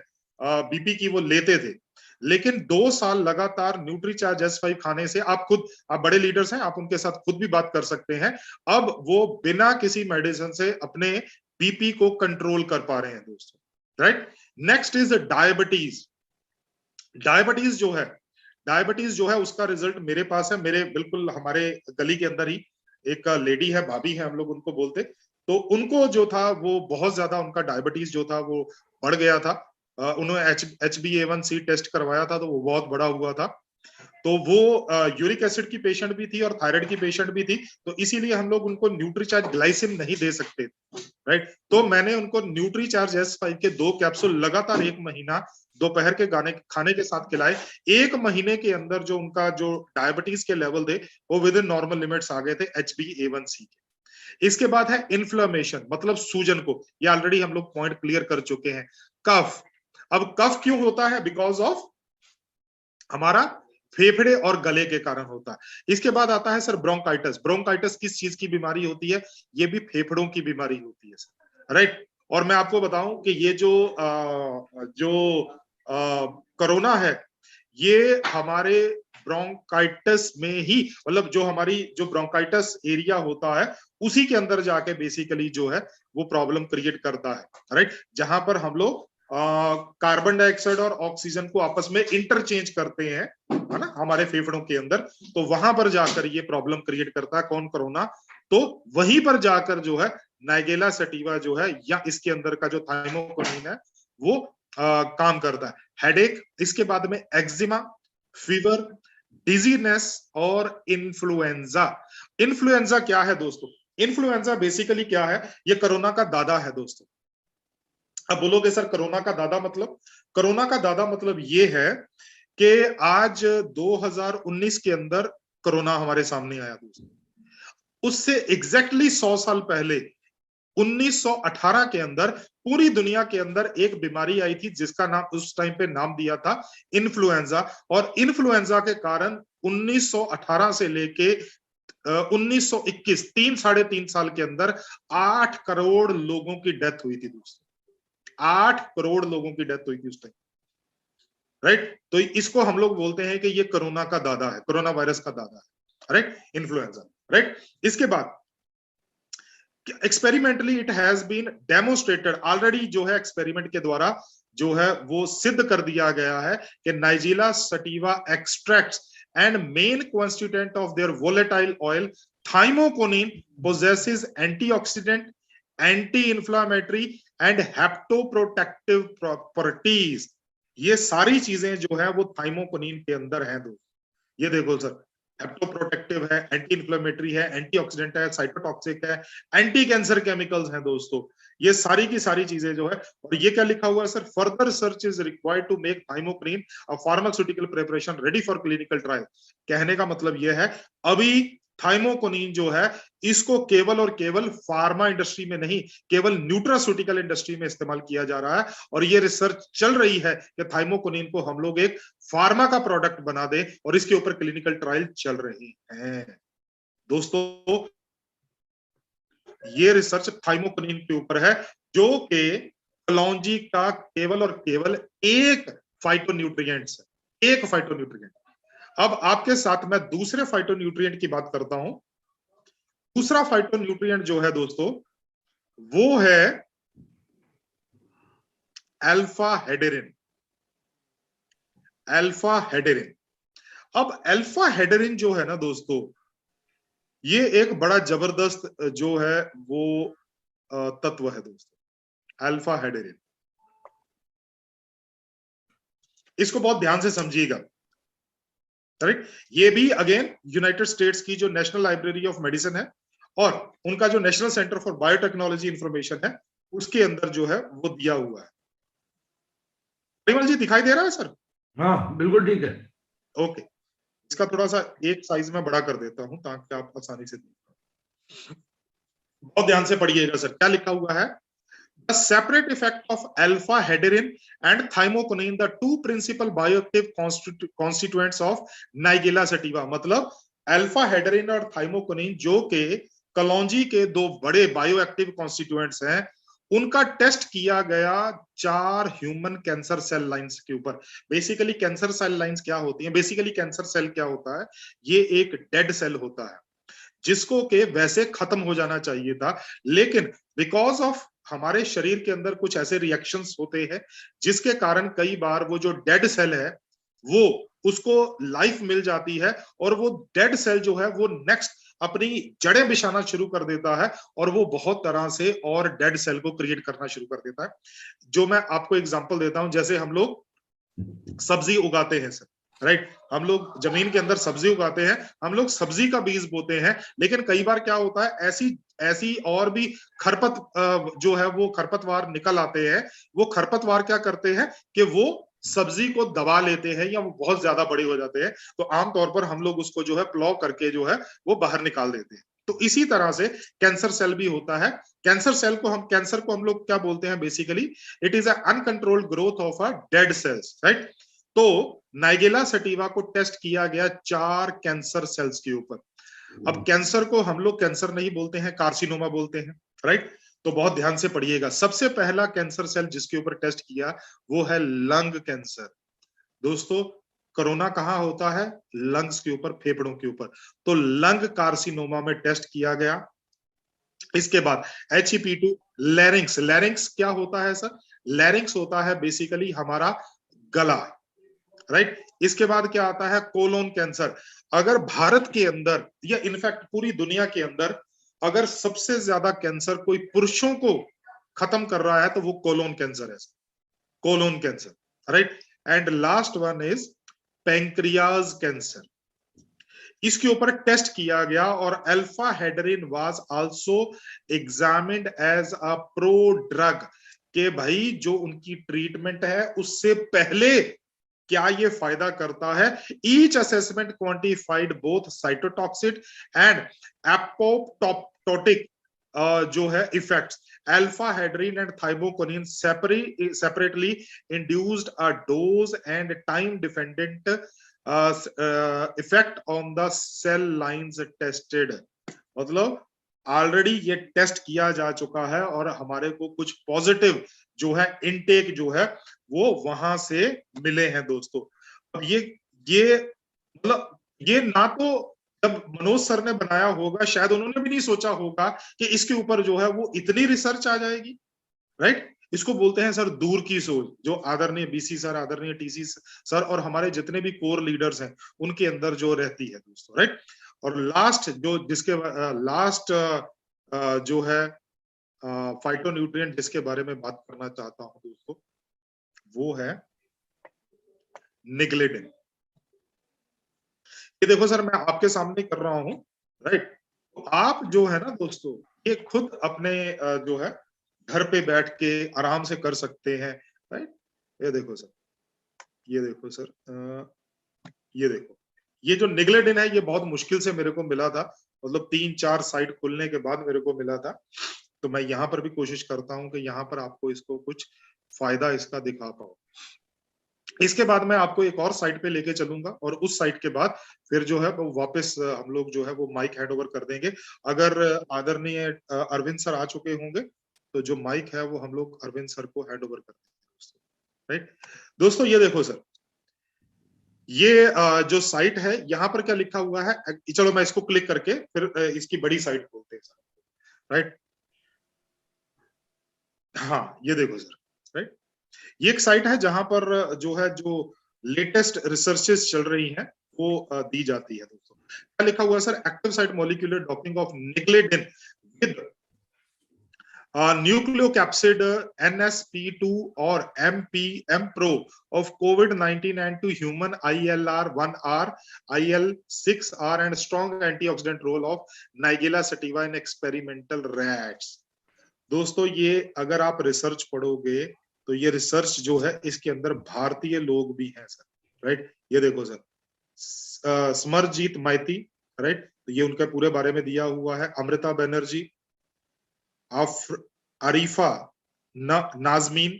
बीपी की वो लेते थे। लेकिन 2 साल लगातार न्यूट्रीचार्ज S5 खाने से, आप बड़े लीडर्स हैं, आप उनके साथ खुद भी बात कर सकते हैं, अब वो बिना किसी मेडिसिन से अपने बीपी को कंट्रोल कर पा रहे हैं दोस्तों, right. Next is diabetes. Diabetes जो है उसका रिजल्ट मेरे पास है, मेरे बिल्कुल हमारे गली के अंदर ही एक लेडी है, भाभी है, हम लोग उनको बोलते, तो उनको जो था वो बहुत ज्यादा उनका डायबिटीज जो था वो बढ़ गया था। उन्होंने HbA1c टेस्ट करवाया था तो वो बहुत बड़ा हुआ था। तो वो यूरिक एसिड की पेशेंट भी थी और थायराइड की पेशेंट भी थी, तो इसीलिए हम लोग उनको न्यूट्रीचार्ज ग्लाइसिन नहीं दे सकते, राइट। तो मैंने उनको न्यूट्रीचार्ज S5 के 2 कैप्सूल लगातार 1 महीना दोपहर के खाने के साथ खिलाए। 1 महीने के अंदर जो उनका जो डायबिटीज के लेवल थे वो विद इन नॉर्मल लिमिट्स आ गए थे HbA1c के। इसके बाद है इन्फ्लेमेशन, मतलब सूजन को, ये ऑलरेडी हम लोग पॉइंट क्लियर कर चुके हैं। कफ, अब कफ क्यों होता है? बिकॉज ऑफ हमारा फेफड़े और गले के कारण होता है। इसके बाद आता है सर ब्रोंकाइटिस। ब्रोंकाइटिस किस चीज की बीमारी होती है? ये भी फेफड़ों की बीमारी होती है सर, राइट। और मैं आपको बताऊं कि ये जो कोरोना है ये हमारे ब्रोंकाइटिस में ही, मतलब जो हमारी जो ब्रोंकाइटिस एरिया होता है उसी के अंदर जाके बेसिकली जो है वो प्रॉब्लम क्रिएट करता है, राइट। जहां पर हम लोग कार्बन डाइऑक्साइड और ऑक्सीजन को आपस में इंटरचेंज करते हैं, है ना, हमारे फेफड़ों के अंदर, तो वहां पर जाकर ये प्रॉब्लम क्रिएट करता है। कौन? कोरोना। तो वहीं पर जाकर जो है नाइगेला सटिवा जो है या इसके अंदर का जो थाइमोकिनोन है वो काम करता है। हेडेक, इसके बाद में एक्जिमा, फीवर, डिजीनेस और इन्फ्लुएंजा। इन्फ्लुएंजा क्या है दोस्तों? इन्फ्लुएंजा बेसिकली क्या है? ये कोरोना का दादा है दोस्तों। अब बोलोगे सर कोरोना का दादा मतलब? कोरोना का दादा मतलब ये है कि आज 2019 के अंदर कोरोना हमारे सामने आया दोस्तों। उससे एग्जैक्टली 100 साल पहले 1918 के अंदर पूरी दुनिया के अंदर एक बीमारी आई थी जिसका नाम उस टाइम पे नाम दिया था इन्फ्लुएंजा। और इन्फ्लुएंजा के कारण 1918 से लेके 1921 3-3.5 साल के अंदर 8 करोड़ लोगों की डेथ हुई थी दोस्तों। 8 करोड़ लोगों की डेथ हुई थी उस टाइम, राइट। तो इसको हम लोग बोलते हैं कि ये कोरोना का दादा है, कोरोना वायरस का दादा है, राइट, इन्फ्लुएंजा, राइट। इसके बाद experimentally it has been demonstrated, already जो है एक्सपेरिमेंट के द्वारा जो है वो सिद्ध कर दिया गया है कि nigella sativa extracts and main constituent of their volatile oil thymoquinone possesses antioxidant, anti inflammatory and hepatoprotective properties. ये सारी चीजें जो है वो थाइमोकोनिन के अंदर हैं दोस्तों। ये देखो सर, हेप्टोप्रोटेक्टिव है, एंटी इंफ्लेमेटरी है, एंटीऑक्सीडेंट है, साइटोटॉक्सिक है, एंटी कैंसर केमिकल्स हैं दोस्तों। ये सारी की सारी चीजें जो है, और ये क्या लिखा हुआ है sir? Further search is required to make thymoquinone a pharmaceutical preparation ready for clinical trial. कहने का मतलब ये है अभी थाइमोकोनिन जो है इसको केवल और केवल फार्मा इंडस्ट्री में नहीं, केवल न्यूट्रास्यूटिकल इंडस्ट्री में इस्तेमाल किया जा रहा है। और ये रिसर्च चल रही है कि थाइमोकोनिन को हम लोग एक फार्मा का प्रोडक्ट बना दे, और इसके ऊपर क्लिनिकल ट्रायल चल रही है दोस्तों। ये रिसर्च थाइमोकोनिन के ऊपर है, जो कि कलौंजी का केवल और केवल एक फाइटोन्यूट्रिएंट है, एक फाइटोन्यूट्रिएंट। अब आपके साथ मैं दूसरे फाइटोन्यूट्रिएंट की बात करता हूं। दूसरा फाइटोन्यूट्रिएंट जो है दोस्तों वो है अल्फा हेडेरिन। अल्फा हेडेरिन। अब अल्फा हेडेरिन जो है ना दोस्तों, ये एक बड़ा जबरदस्त जो है वो तत्व है दोस्तों, अल्फा हेडेरिन। इसको बहुत ध्यान से समझिएगा, राइट। ये भी अगेन यूनाइटेड स्टेट्स की जो नेशनल लाइब्रेरी ऑफ मेडिसिन है और उनका जो national centre for biotechnology information है उसके अंदर जो है वो दिया हुआ है। परिमल जी दिखाई दे रहा है सर? हाँ बिल्कुल ठीक है। ओके, इसका थोड़ा सा एक साइज में बड़ा कर देता हूं ताकि आप आसानी से देख पाएं। बहुत ध्यान से पढ़िएगा सर, क्या लिखा हुआ है? The separate effect of alpha heterin and thymoconin, the two principal bioactive constituents of Naegella sativa। मतलब अल्फा हेडरिन और थाइमोकोनिन जो के कलौंजी के दो बड़े बायोएक्टिव कॉन्स्टिट्यूएंट्स हैं, उनका टेस्ट किया गया 4 ह्यूमन कैंसर सेल लाइंस के ऊपर। बेसिकली कैंसर सेल लाइंस क्या होती हैं? बेसिकली कैंसर सेल क्या होता है? ये एक डेड सेल होता है जिसको के वैसे खत्म हो जाना चाहिए था, लेकिन बिकॉज ऑफ हमारे शरीर के अंदर कुछ ऐसे रिएक्शंस होते हैं जिसके कारण कई बार वो जो डेड सेल है वो उसको लाइफ मिल जाती है, और वो डेड सेल जो है वो नेक्स्ट अपनी जड़ें बिछाना शुरू कर देता है और वो बहुत तरह से और डेड सेल को क्रिएट करना शुरू कर देता है। जो मैं आपको एग्जांपल देता हूं, जैसे हम लोग सब्जी उगाते हैं सर, राइट, हम लोग जमीन के अंदर सब्जी उगाते हैं, हम लोग सब्जी का बीज बोते हैं, लेकिन कई बार क्या होता है ऐसी और भी खरपत जो है वो खरपतवार निकल आते हैं। वो खरपतवार क्या करते हैं कि वो सब्जी को दबा लेते हैं या वो बहुत ज्यादा बड़े हो जाते हैं, तो आमतौर पर हम लोग उसको जो है प्लॉ करके जो है वो बाहर निकाल देते हैं। तो इसी तरह से कैंसर सेल भी होता है। कैंसर को हम लोग क्या बोलते हैं? Basically it is uncontrolled growth of a dead cells, right. तो नाइगेला सटीवा को टेस्ट किया गया 4 कैंसर सेल्स के ऊपर। अब कैंसर को हम लोग कैंसर नहीं बोलते हैं, कार्सिनोमा बोलते हैं, राइट। तो बहुत ध्यान से पढ़िएगा। सबसे पहला कैंसर सेल जिसके ऊपर टेस्ट किया वो है लंग कैंसर। दोस्तों कोरोना कहां होता है? लंग्स के ऊपर, फेफड़ों के ऊपर। तो लंग कार्सिनोमा में टेस्ट किया गया। इसके बाद HEP2 लैरिंक्स। लैरिंक्स क्या होता है सर? लैरिंक्स होता है बेसिकली हमारा गला, राइट। इसके बाद क्या आता है? Colon cancer. अगर भारत के अंदर या इनफैक्ट पूरी दुनिया के अंदर अगर सबसे ज्यादा कैंसर कोई पुरुषों को खत्म कर रहा है तो वो कोलोन कैंसर है, colon cancer, right. And last one is pancreas cancer. इसके ऊपर टेस्ट किया गया और alpha hederin was also examined as a pro drug, के भाई जो उनकी ट्रीटमेंट है उससे पहले क्या ये फायदा करता है। Each assessment quantified both cytotoxic and apoptotic जो है effects. Alpha hederin and thymoquinone separately induced a dose and time dependent effect on the cell lines tested. मतलब ऑलरेडी ये टेस्ट किया जा चुका है और हमारे को कुछ पॉजिटिव जो है इनटेक जो है वो वहां से मिले हैं दोस्तों। अब ये मतलब ये ना तो जब मनोज सर ने बनाया होगा शायद उन्होंने भी नहीं सोचा होगा कि इसके ऊपर जो है वो इतनी रिसर्च आ जाएगी, राइट। इसको बोलते हैं सर दूर की सोच, जो आदरणीय बीसी सर, आदरणीय टीसी सर और हमारे जितने भी कोर लीडर्स हैं उनके अंदर जो रहती है दोस्तों, राइट। और लास्ट जो जिसके लास्ट जो है फाइटोन्यूट्रिएंट जिसके बारे में बात करना चाहता हूं दोस्तों वो है निग्लेडिन। ये देखो सर मैं आपके सामने कर रहा हूं, राइट। तो आप जो है ना दोस्तों ये खुद अपने जो है घर पे बैठ के आराम से कर सकते हैं, राइट। ये देखो सर, ये देखो सर, ये देखो ये जो निग्लेडिन है ये बहुत मुश्किल से मेरे को मिला था, मतलब 3-4 साइट खुलने के बाद मेरे को मिला था। तो मैं यहाँ पर भी कोशिश करता हूँ कि यहाँ पर आपको इसको कुछ फायदा इसका दिखा पाऊं। इसके बाद मैं आपको एक और साइट पे लेके चलूंगा और उस साइट के बाद फिर जो है वो वापस हम लोग जो है वो माइक हैंड ओवर कर देंगे। अगर आदरणीय अरविंद सर आ चुके होंगे तो जो माइक है वो हम लोग अरविंद सर को हैंड ओवर कर देंगे, राइट। दोस्तों ये देखो सर, ये जो साइट है यहाँ पर क्या लिखा हुआ है, चलो मैं इसको क्लिक करके फिर इसकी बड़ी साइट खोलते हैं सर, राइट। हाँ ये देखो सर, राइट। ये एक साइट है जहां पर जो है जो लेटेस्ट रिसर्चेस चल रही हैं वो दी जाती है दोस्तों। क्या लिखा हुआ है sir, active site molecular docking of nigellidine with nucleocapsid NSP2 or MPM-Pro of COVID-19 and to human ILR1R, IL6R and strong antioxidant role of Nigella sativa in experimental rats। दोस्तों ये अगर आप रिसर्च पढ़ोगे तो ये रिसर्च जो है इसके अंदर भारतीय लोग भी हैं सर, राइट। ये देखो सर, स्मरजीत माइती, राइट, तो ये उनके पूरे बारे में दिया हुआ है। अमृता बनर्जी, अरीफा नाजमीन,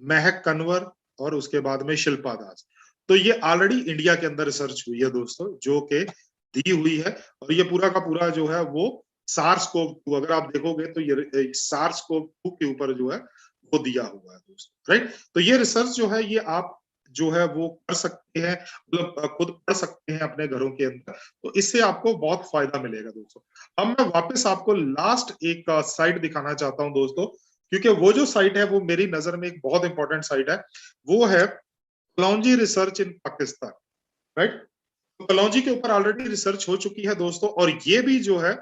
महक कन्वर और उसके बाद में शिल्पा दास। तो ये ऑलरेडी इंडिया के अंदर रिसर्च हुई है दोस्तों जो कि दी हुई है और ये पूरा का पूरा जो है वो SARS-CoV-2, अगर आप देखोगे तो ये SARS-CoV-2 के ऊपर जो है वो दिया हुआ है दोस्तों, राइट। तो ये रिसर्च जो है ये आप जो है वो कर सकते हैं, मतलब खुद पढ़ सकते हैं अपने घरों के अंदर, तो इससे आपको बहुत फायदा मिलेगा दोस्तों। अब मैं वापस आपको लास्ट एक साइट दिखाना चाहता हूं दोस्तों, क्योंकि वो जो साइट है वो मेरी नजर में एक बहुत इंपॉर्टेंट साइट है, वो है कलौंजी रिसर्च इन पाकिस्तान, राइट। तो कलौंजी के ऊपर ऑलरेडी रिसर्च हो चुकी है दोस्तों और ये भी जो है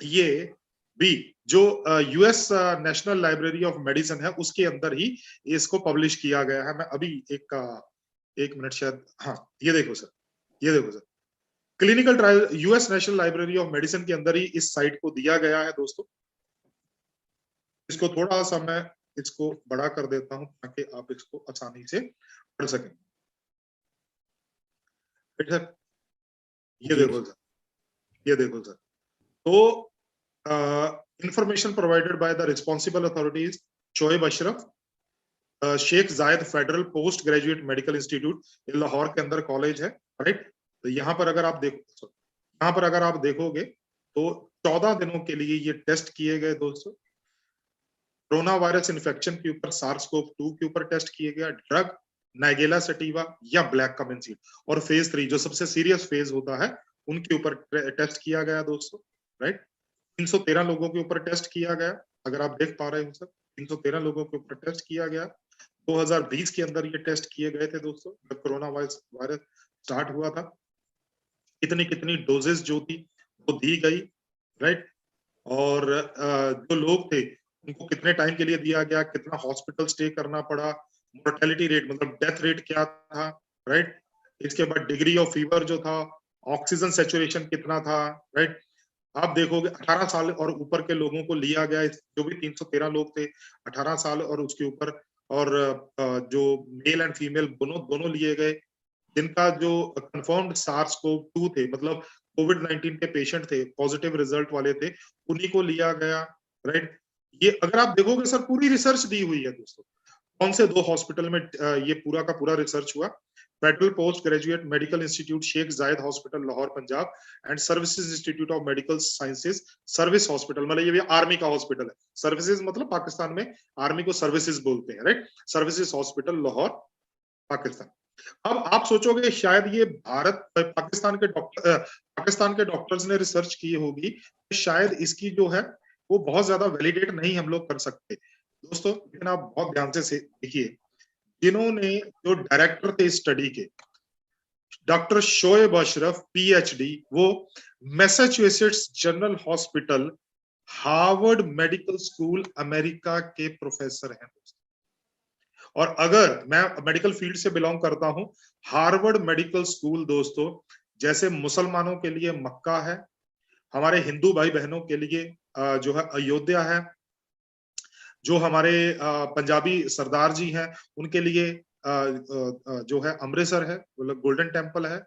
ये भी जो US national library of medicine है उसके अंदर ही इसको पब्लिश किया गया है। मैं अभी एक मिनट शायद, हाँ ये देखो सर, ये देखो sir, clinical trial US national library of medicine के अंदर ही इस साइट को दिया गया है दोस्तों। इसको थोड़ा सा मैं इसको बड़ा कर देता हूं ताकि आप इसको आसानी से पढ़ सकें। ये देखो सर, ये देखो सर, तो information provided by the responsible authorities Shoaib Ashraf, Sheikh जायद federal post graduate medical institute Lahore के अंदर कॉलेज है, राइट। तो यहाँ पर अगर आप देखोगे तो 14 दिनों के लिए ये टेस्ट किए गए दोस्तों। कोरोना वायरस इन्फेक्शन के ऊपर, SARS-CoV-2 के ऊपर टेस्ट किए गया, ड्रग नाइगेला सेटिवा या ब्लैक कमेन सीड, और फेज 3 जो सबसे सीरियस फेज होता है उनके ऊपर टेस्ट किया गया दोस्तों, राइट। 313 लोगों के ऊपर टेस्ट किया गया, अगर आप देख पा रहे हो सर, 313 लोगों के ऊपर टेस्ट किया गया। 2020 के अंदर ये टेस्ट किए गए थे दोस्तों जब कोरोना वायरस स्टार्ट हुआ था। कितनी डोजेस जो थी वो दी गई, राइट। और जो लोग थे उनको कितने टाइम के लिए दिया गया, कितना हॉस्पिटल स्टे करना पड़ा, मोर्टेलिटी रेट मतलब डेथ रेट क्या था, राइट। इसके बाद डिग्री ऑफ फीवर जो था, ऑक्सीजन सेचुरेशन कितना था, राइट। आप देखोगे 18 साल और ऊपर के लोगों को लिया गया, जो भी 313 लोग थे 18 साल और उसके ऊपर, और जो मेल एंड फीमेल दोनों लिए गए। जिनका जो कंफर्म्ड SARS-CoV-2 थे, मतलब कोविड-19 के पेशेंट थे, पॉजिटिव रिजल्ट वाले थे, उन्हीं को लिया गया, राइट। ये अगर आप देखोगे सर पूरी रिसर्च दी हुई है दोस्तों। कौन से 2 हॉस्पिटल में ये पूरा का पूरा रिसर्च हुआ? Federal post graduate medical institute Sheikh Zayed hospital Lahore Punjab and services institute of medical sciences service hospital, मतलब ये भी आर्मी का हॉस्पिटल है। सर्विसेज मतलब पाकिस्तान में आर्मी को सर्विसेज बोलते हैं, right. Services hospital Lahore Pakistan. अब आप सोचोगे शायद ये पाकिस्तान के डॉक्टर्स ने रिसर्च की होगी, शायद इसकी जो है वो बहुत ज्यादा वैलिडेट नहीं हम लोग कर सकते दोस्तों। लेकिन आप बहुत ध्यान से देखिए, जिन्होंने जो डायरेक्टर थे स्टडी के, डॉक्टर शोएब अशरफ PhD, वो Massachusetts general hospital, Harvard medical school America के प्रोफेसर हैं दोस्तों। और अगर मैं मेडिकल फील्ड से बिलोंग करता हूं, हार्वर्ड मेडिकल स्कूल दोस्तों जैसे मुसलमानों के लिए मक्का है, हमारे हिंदू भाई बहनों के लिए जो है अयोध्या है, जो हमारे पंजाबी सरदार जी हैं उनके लिए जो है अमृतसर है, मतलब गोल्डन टेम्पल है,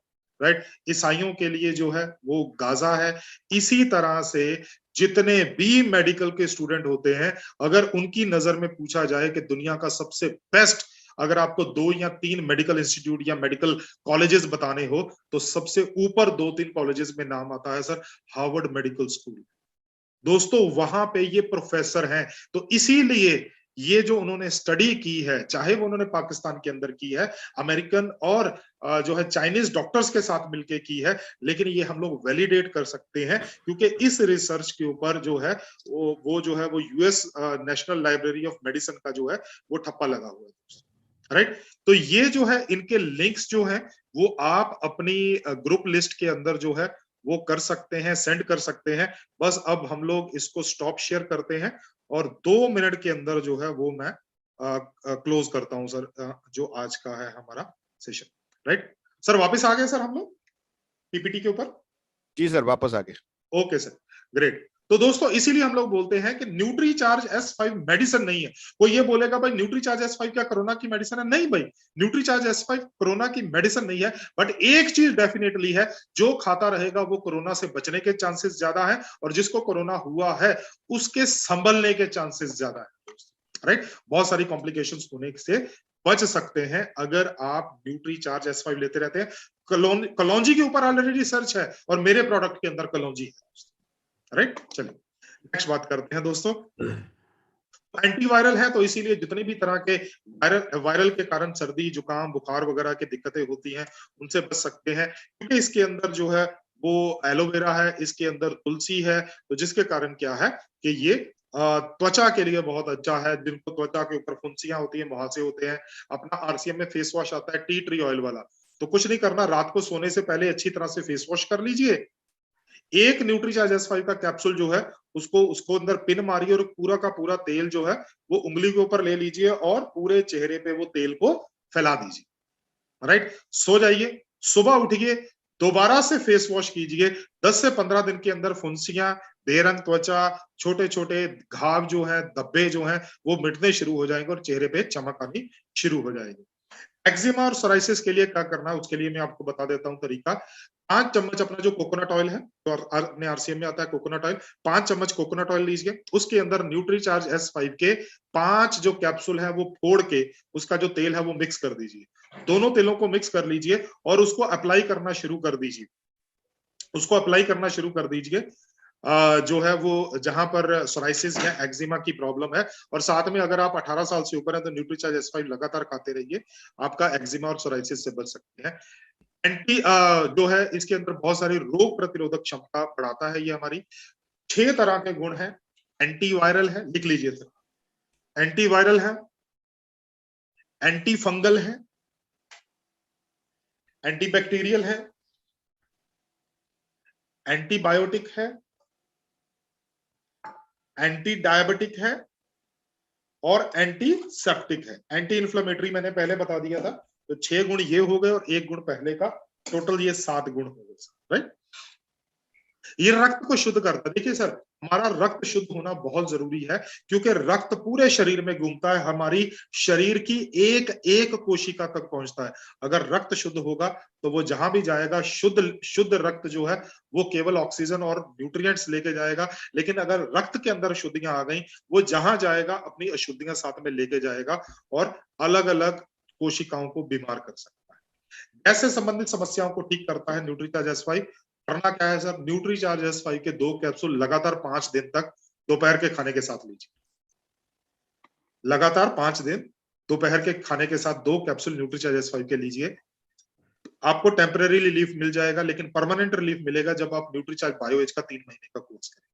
राइट। ईसाइयों के लिए जो है वो गाजा है। इसी तरह से जितने भी मेडिकल के स्टूडेंट होते हैं, अगर उनकी नजर में पूछा जाए कि दुनिया का सबसे बेस्ट, अगर आपको 2 या 3 मेडिकल इंस्टीट्यूट या मेडिकल कॉलेजेस बताने हो, तो सबसे ऊपर 2-3 कॉलेजेस में नाम आता है सर हार्वर्ड मेडिकल स्कूल। दोस्तों वहां पे ये प्रोफेसर हैं, तो इसीलिए ये जो उन्होंने स्टडी की है, चाहे वो उन्होंने पाकिस्तान के अंदर की है, अमेरिकन और जो है चाइनीज डॉक्टर्स के साथ मिलके की है, लेकिन ये हम लोग वैलिडेट कर सकते हैं क्योंकि इस रिसर्च के ऊपर जो है वो जो है वो US national library of medicine का जो है वो ठप्पा लगा हुआ है, राइट। तो ये जो है इनके लिंक्स जो है वो आप अपनी ग्रुप लिस्ट के अंदर जो है वो कर सकते हैं, सेंड कर सकते हैं। बस अब हम लोग इसको स्टॉप शेयर करते हैं और 2 मिनट के अंदर जो है वो मैं क्लोज करता हूं सर, जो आज का है हमारा सेशन, राइट। सर वापस आ गए सर हम लोग PPT के ऊपर? जी सर, वापस आ गए। Okay sir, great. तो दोस्तों इसीलिए हम लोग बोलते हैं कि न्यूट्रीचार्ज S5 मेडिसिन नहीं है। कोई ये बोलेगा भाई न्यूट्रीचार्ज S5 क्या कोरोना की मेडिसिन है? नहीं भाई, न्यूट्रीचार्ज S5 कोरोना की मेडिसिन नहीं है, बट एक चीज डेफिनेटली है, जो खाता रहेगा वो कोरोना से बचने के चांसेस ज्यादा है, और जिसको कोरोना हुआ है उसके संभलने के चांसेस ज्यादा है, राइट। बहुत सारी कॉम्प्लिकेशंस होने से बच सकते हैं अगर आप न्यूट्रीचार्ज S5 लेते रहते हैं। कलौंजी के ऊपर ऑलरेडी रिसर्च है और मेरे प्रोडक्ट के अंदर कलौंजी है, राइट। चलिए नेक्स्ट बात करते हैं दोस्तों। एंटीवायरल है, तो इसीलिए जितने भी तरह के वायरल के कारण सर्दी जुकाम बुखार वगैरह की दिक्कतें होती हैं उनसे बच सकते हैं, क्योंकि इसके अंदर जो है वो एलोवेरा है, इसके अंदर तुलसी है, तो जिसके कारण क्या है कि ये त्वचा के लिए बहुत अच्छा है। जिनको त्वचा के ऊपर फुंसियां होती है, मुहासे होते हैं, अपना RCM में फेस वॉश आता है टी ट्री ऑयल वाला, तो कुछ नहीं करना, रात को सोने से पहले अच्छी तरह से फेस वॉश कर लीजिए। एक न्यूट्रीचार्ज S5 का कैप्सूल जो है उसको अंदर पिन मारिए और पूरा का पूरा तेल जो है वो उंगली के ऊपर ले लीजिए और पूरे चेहरे पे वो तेल को फैला दीजिए, राइट। सो जाइए, सुबह उठिए, दोबारा से फेस वॉश कीजिए। 10 से 15 दिन के अंदर फुंसियां, बेरंग त्वचा, छोटे छोटे घाव जो है, धब्बे जो हैं वो मिटने शुरू हो जाएंगे और चेहरे पे चमक आनी शुरू हो जाएगी। एक्जिमा और सोराइसिस के लिए क्या करना है उसके लिए मैं आपको बता देता हूं तरीका। 5 चम्मच अपना जो कोकोनट ऑयल है, तो अपने RCM में आता है कोकोनट ऑयल, 5 चम्मच कोकोनट ऑयल लीजिए, उसके अंदर न्यूट्रीचार्ज S5 के 5 जो कैप्सूल है वो फोड़ के उसका जो तेल है वो मिक्स कर दीजिए। दोनों तेलों को मिक्स कर लीजिए और उसको अप्लाई करना शुरू कर दीजिए। उसको अप्लाई करना शुरू कर दीजिए जो है वो जहां पर सोराइसिस या एक्जिमा की प्रॉब्लम है, और साथ में अगर आप 18 साल से ऊपर है तो न्यूट्रीचार्ज S5 लगातार खाते रहिए, आपका एक्जिमा और सोराइसिस से बच सकते हैं। एंटी जो है इसके अंदर बहुत सारी रोग प्रतिरोधक क्षमता बढ़ाता है। ये हमारी 6 तरह के गुण हैं। एंटीवायरल है, लिख लीजिए सर, एंटीवायरल है, एंटी फंगल है, एंटीबैक्टीरियल है, एंटीबायोटिक है, एंटी डायबिटिक है और एंटी सेप्टिक है। एंटी इन्फ्लेमेटरी मैंने पहले बता दिया था, तो 6 गुण ये हो गए और 1 गुण पहले का, टोटल ये 7 गुण हो गए, राइट। ये रक्त को शुद्ध करता है। देखिए सर, हमारा रक्त शुद्ध होना बहुत जरूरी है, क्योंकि रक्त पूरे शरीर में घूमता है, हमारी शरीर की एक एक कोशिका तक पहुंचता है। अगर रक्त शुद्ध होगा तो वो जहां भी जाएगा, शुद्ध रक्त जो है वो केवल ऑक्सीजन और न्यूट्रिएंट्स लेके जाएगा। लेकिन अगर रक्त के अंदर अशुद्धियां आ गई, वो जहां जाएगा अपनी अशुद्धियां साथ में लेके जाएगा और अलग अलग कोशिकाओं को बीमार कर सकता है। गैस से संबंधित समस्याओं को ठीक करता है न्यूट्रीचार्ज S5। करना क्या है सर, न्यूट्रीचार्ज S5 के 2 कैप्सूल लगातार 5 दिन तक दोपहर के खाने के साथ लीजिए। लगातार 5 दिन दोपहर के खाने के साथ 2 कैप्सूल न्यूट्रीचार्ज S5 के लीजिए। आपको टेम्परेरी रिलीफ मिल जाएगा, लेकिन परमानेंट रिलीफ मिलेगा जब आप न्यूट्रीचार्ज बायोएज का 3 महीने का कोर्स करें।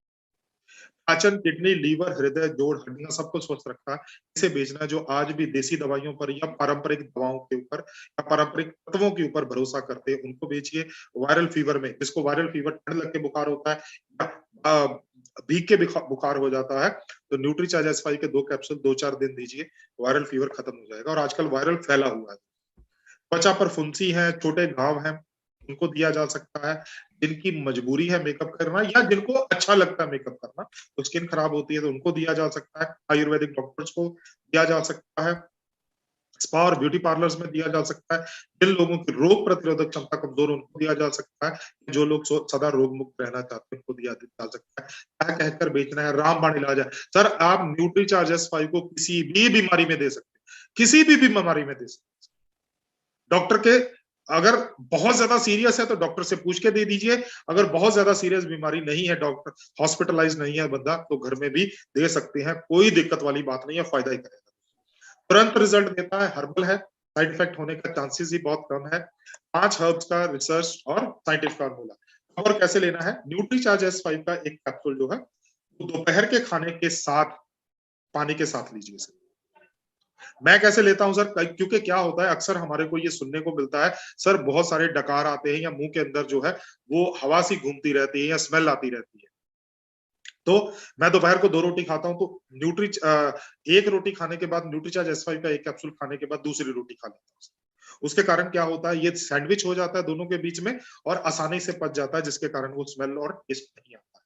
पाचन, किडनी, लीवर, हृदय, जोड़, हड्डियां सबको स्वस्थ रखता है। इसे बेचना जो आज भी देसी दवाइयों पर या पारंपरिक दवाओं के ऊपर या पारंपरिक तत्वों के ऊपर भरोसा करते हैं, उनको बेचिए। वायरल फीवर में, जिसको वायरल फीवर ठंड लग के बुखार होता है या भीग के बुखार हो जाता है, तो न्यूट्रीचार्ज S5 के 2 कैप्सूल 2-4 दिन दीजिए, वायरल फीवर खत्म हो जाएगा। और आजकल वायरल फैला हुआ है। त्वचा पर फुंसी है, छोटे घाव हैं, उनको दिया जा सकता है। जिनकी मजबूरी है मेकअप करना या जिनको अच्छा लगता है मेकअप करना, तो स्किन खराब होती है तो उनको दिया जा सकता है। आयुर्वेदिक डॉक्टर्स को दिया जा सकता है। स्पा और ब्यूटी पार्लर्स में दिया जा सकता है। जिन लोगों की रोग प्रतिरोधक क्षमता कमजोर, उनको दिया जा सकता है। जो लोग सदा रोग मुक्त रहना चाहते हैं, उनको दिया जा सकता है। क्या कहकर बेचना है, रामबाण इलाज है सर। आप न्यूट्रीचार्ज S5 को किसी भी बीमारी में दे सकते हैं, किसी भी बीमारी में दे सकते हैं। डॉक्टर के, अगर बहुत ज्यादा सीरियस है तो डॉक्टर से पूछ के दे दीजिए। अगर बहुत ज्यादा सीरियस बीमारी नहीं है, डॉक्टर हॉस्पिटलाइज नहीं है बंदा, तो घर में भी दे सकते हैं। कोई दिक्कत वाली बात नहीं है, फायदा ही करेगा। तुरंत रिजल्ट देता है, हर्बल है, साइड इफेक्ट होने का चांसेस ही बहुत कम है। 5 हर्ब्स का रिसर्च और साइंटिफिक फार्मूला। और कैसे लेना है, न्यूट्रीचार्ज S5 का 1 कैप्सूल जो है तो दोपहर के खाने के साथ पानी के साथ लीजिए सर। मैं कैसे लेता हूं सर, क्योंकि क्या होता है, अक्सर हमारे को ये सुनने को मिलता है सर, बहुत सारे डकार आते हैं या मुंह के अंदर जो है वो हवा सी घूमती रहती है या स्मेल आती रहती है। तो मैं दोपहर को 2 रोटी खाता हूं, तो 1 रोटी खाने के बाद न्यूट्रीचार्ज S5 का 1 कैप्सूल खाने के बाद दूसरी रोटी खा लेता हूं। उसके कारण क्या होता है, ये सैंडविच हो जाता है दोनों के बीच में और आसानी से पच जाता है, जिसके कारण वो स्मेल और टेस्ट नहीं आता।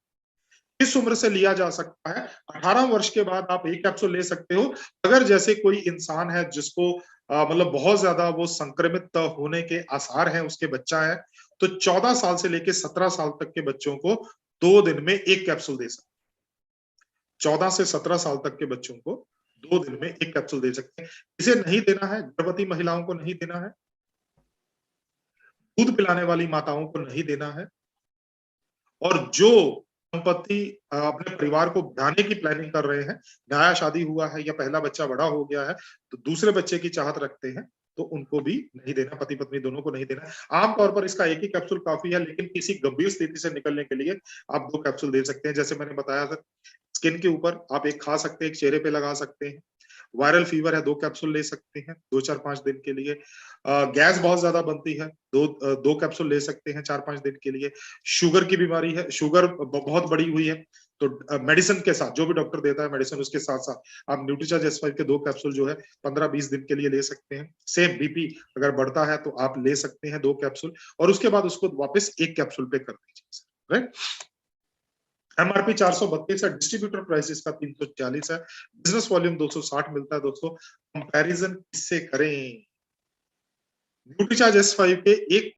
किस उम्र से लिया जा सकता है, 18 वर्ष के बाद आप 1 कैप्सूल ले सकते हो। अगर जैसे कोई इंसान है जिसको मतलब बहुत ज्यादा वो संक्रमित होने के आसार हैं, उसके बच्चा है, तो 14 साल से लेके 17 साल तक के बच्चों को 2 दिन में 1 कैप्सूल दे सकते हैं। 14 से 17 साल तक के बच्चों को 2 दिन में 1 कैप्सूल दे सकते हैं। इसे नहीं देना है, गर्भवती महिलाओं को नहीं देना है, दूध पिलाने वाली माताओं को नहीं देना है, और जो दंपति अपने परिवार को बढ़ाने की प्लानिंग कर रहे हैं, नया शादी हुआ है या पहला बच्चा बड़ा हो गया है, तो दूसरे बच्चे की चाहत रखते हैं, तो उनको भी नहीं देना, पति पत्नी दोनों को नहीं देना। आमतौर पर इसका 1 ही कैप्सूल काफी है, लेकिन किसी गंभीर स्थिति से निकलने के लिए आप 2 कैप्सूल दे सकते हैं। जैसे मैंने बताया सर, स्किन के ऊपर आप 1 खा सकते हैं, 1 चेहरे पे लगा सकते हैं। वायरल फीवर है, 2 कैप्सूल ले सकते हैं 2-4-5 दिन के लिए। गैस बहुत ज्यादा बनती है, 2 कैप्सूल ले सकते हैं 4-5 दिन के लिए। शुगर की बीमारी है, शुगर बहुत बढ़ी हुई है, तो मेडिसिन के साथ, जो भी डॉक्टर देता है मेडिसिन, उसके साथ साथ आप न्यूट्रीचार्ज S5 के 2 कैप्सूल जो है 15-20 दिन के लिए ले सकते हैं। सेम बीपी अगर बढ़ता है तो आप ले सकते हैं 2 कैप्सूल, और उसके बाद उसको वापस 1 कैप्सूल पे कर दीजिए, राइट। MRP 432 है, डिस्ट्रीब्यूटर प्राइस इसका 340 है, बिजनेस वॉल्यूम 260 मिलता है। दोस्तों कंपैरिजन किससे करें, न्यूट्रीचार्ज S5 के 1